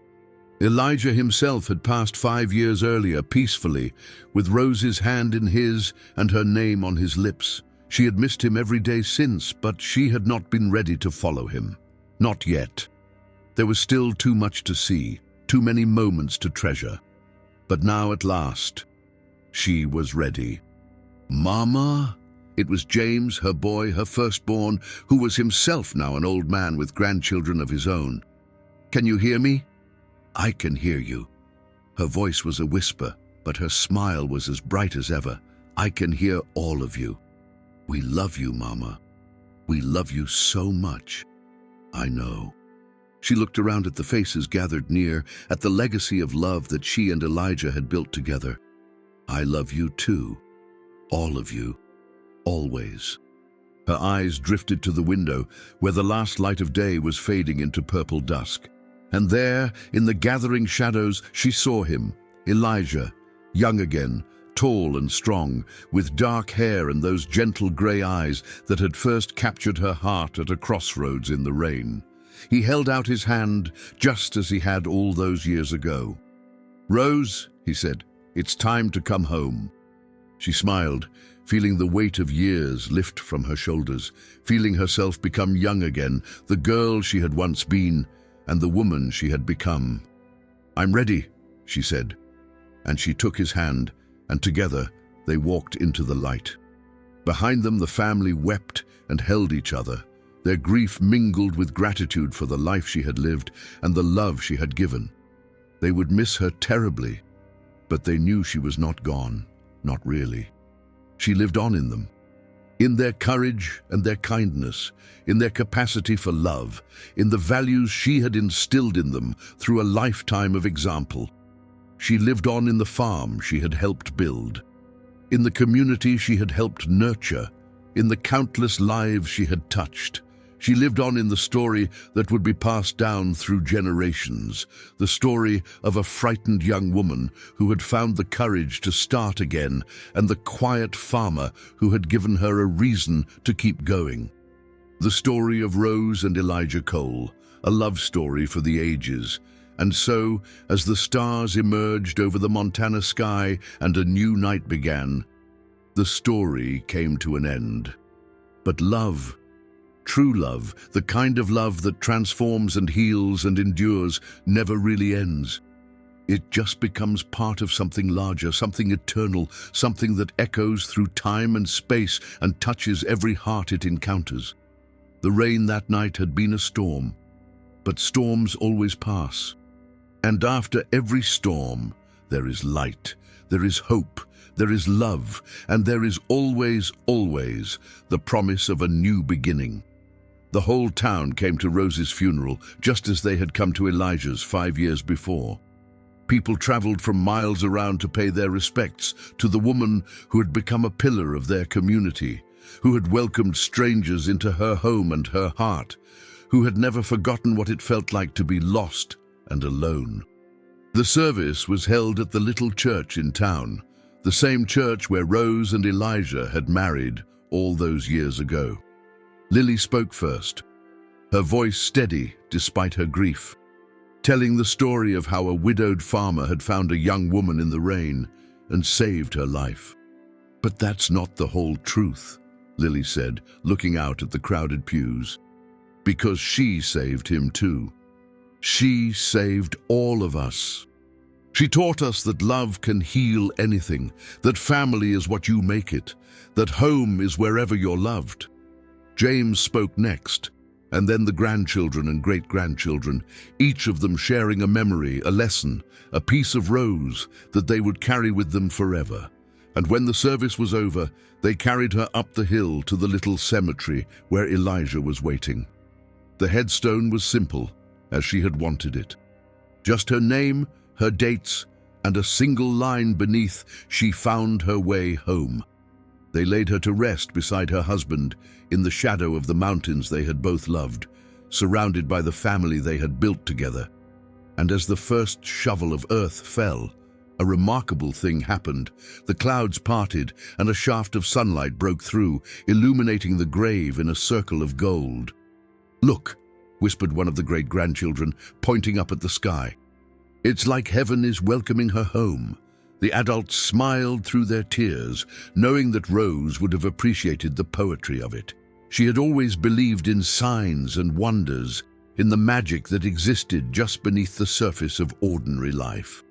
Elijah himself had passed 5 years earlier peacefully, with Rose's hand in his and her name on his lips. She had missed him every day since, but she had not been ready to follow him. Not yet. There was still too much to see, too many moments to treasure. But now at last, she was ready. "Mama?" It was James, her boy, her firstborn, who was himself now an old man with grandchildren of his own. "Can you hear me?" "I can hear you." Her voice was a whisper, but her smile was as bright as ever. "I can hear all of you. We love you, Mama. We love you so much." "I know." She looked around at the faces gathered near, at the legacy of love that she and Elijah had built together. I love you too. All of you. Always. Her eyes drifted to the window, where the last light of day was fading into purple dusk. And there, in the gathering shadows, she saw him, Elijah, young again, tall and strong, with dark hair and those gentle grey eyes that had first captured her heart at a crossroads in the rain. He held out his hand, just as he had all those years ago. "Rose," he said, "it's time to come home." She smiled, feeling the weight of years lift from her shoulders, feeling herself become young again, the girl she had once been, and the woman she had become. "I'm ready," she said, and she took his hand, and together they walked into the light. Behind them the family wept and held each other, their grief mingled with gratitude for the life she had lived and the love she had given. They would miss her terribly, but they knew she was not gone, not really. She lived on in them, in their courage and their kindness, in their capacity for love, in the values she had instilled in them through a lifetime of example. She lived on in the farm she had helped build, in the community she had helped nurture, in the countless lives she had touched. She lived on in the story that would be passed down through generations, the story of a frightened young woman who had found the courage to start again, and the quiet farmer who had given her a reason to keep going. The story of Rose and Elijah Cole, a love story for the ages. And so, as the stars emerged over the Montana sky and a new night began, the story came to an end. But love, true love, the kind of love that transforms and heals and endures, never really ends. It just becomes part of something larger, something eternal, something that echoes through time and space and touches every heart it encounters. The rain that night had been a storm, but storms always pass. And after every storm, there is light, there is hope, there is love, and there is always, always the promise of a new beginning. The whole town came to Rose's funeral, just as they had come to Elijah's 5 years before. People traveled from miles around to pay their respects to the woman who had become a pillar of their community, who had welcomed strangers into her home and her heart, who had never forgotten what it felt like to be lost and alone. The service was held at the little church in town, the same church where Rose and Elijah had married all those years ago. Lily spoke first, her voice steady despite her grief, telling the story of how a widowed farmer had found a young woman in the rain and saved her life. "But that's not the whole truth," Lily said, looking out at the crowded pews. "Because she saved him too. She saved all of us. She taught us that love can heal anything, that family is what you make it, that home is wherever you're loved." James spoke next, and then the grandchildren and great-grandchildren, each of them sharing a memory, a lesson, a piece of Rose that they would carry with them forever. And when the service was over, they carried her up the hill to the little cemetery where Elijah was waiting. The headstone was simple, as she had wanted it. Just her name, her dates, and a single line beneath, "She found her way home." They laid her to rest beside her husband, in the shadow of the mountains they had both loved, surrounded by the family they had built together. And as the first shovel of earth fell, a remarkable thing happened. The clouds parted, and a shaft of sunlight broke through, illuminating the grave in a circle of gold. "Look," whispered one of the great-grandchildren, pointing up at the sky. "It's like heaven is welcoming her home." The adults smiled through their tears, knowing that Rose would have appreciated the poetry of it. She had always believed in signs and wonders, in the magic that existed just beneath the surface of ordinary life.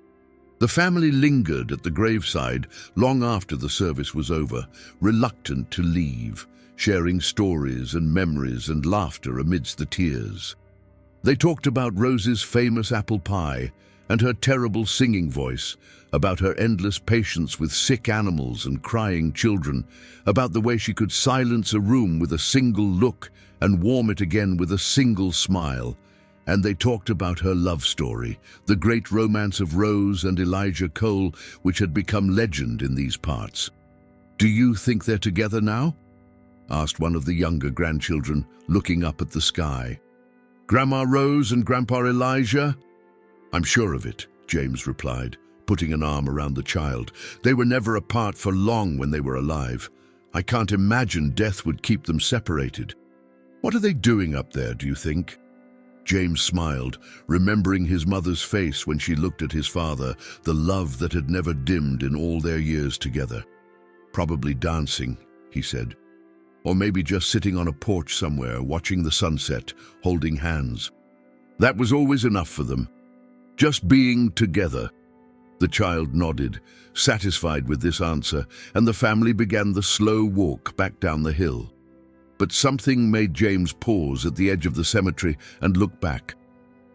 The family lingered at the graveside long after the service was over, reluctant to leave, sharing stories and memories and laughter amidst the tears. They talked about Rose's famous apple pie and her terrible singing voice, about her endless patience with sick animals and crying children, about the way she could silence a room with a single look and warm it again with a single smile. And they talked about her love story, the great romance of Rose and Elijah Cole, which had become legend in these parts. "Do you think they're together now?" asked one of the younger grandchildren, looking up at the sky. "Grandma Rose and Grandpa Elijah?" "I'm sure of it," James replied, putting an arm around the child. "They were never apart for long when they were alive. I can't imagine death would keep them separated. What are they doing up there, do you think?" James smiled, remembering his mother's face when she looked at his father, the love that had never dimmed in all their years together. "Probably dancing," he said. "Or maybe just sitting on a porch somewhere, watching the sunset, holding hands. That was always enough for them. Just being together." The child nodded, satisfied with this answer, and the family began the slow walk back down the hill. But something made James pause at the edge of the cemetery and look back.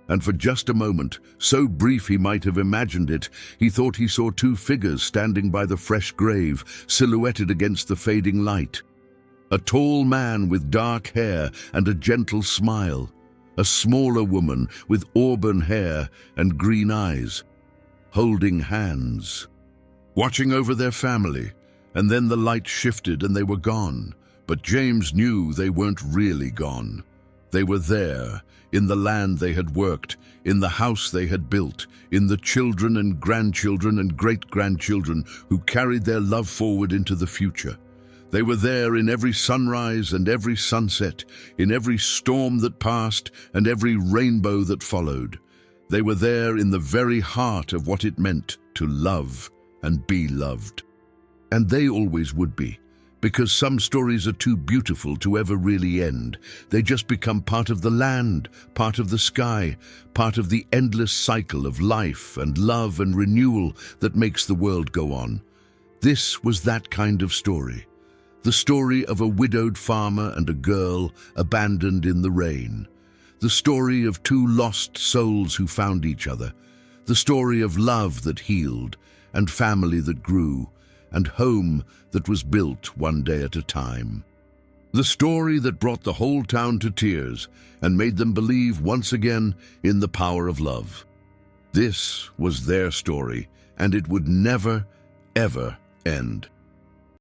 And for just a moment, so brief he might have imagined it, he thought he saw two figures standing by the fresh grave, silhouetted against the fading light. A tall man with dark hair and a gentle smile. A smaller woman with auburn hair and green eyes, holding hands, watching over their family. And then the light shifted and they were gone. But James knew they weren't really gone. They were there, in the land they had worked, in the house they had built, in the children and grandchildren and great-grandchildren who carried their love forward into the future. They were there in every sunrise and every sunset, in every storm that passed and every rainbow that followed. They were there in the very heart of what it meant to love and be loved. And they always would be. Because some stories are too beautiful to ever really end. They just become part of the land, part of the sky, part of the endless cycle of life and love and renewal that makes the world go on. This was that kind of story. The story of a widowed farmer and a girl abandoned in the rain. The story of two lost souls who found each other. The story of love that healed and family that grew, and home that was built one day at a time. The story that brought the whole town to tears and made them believe once again in the power of love. This was their story, and it would never, ever end.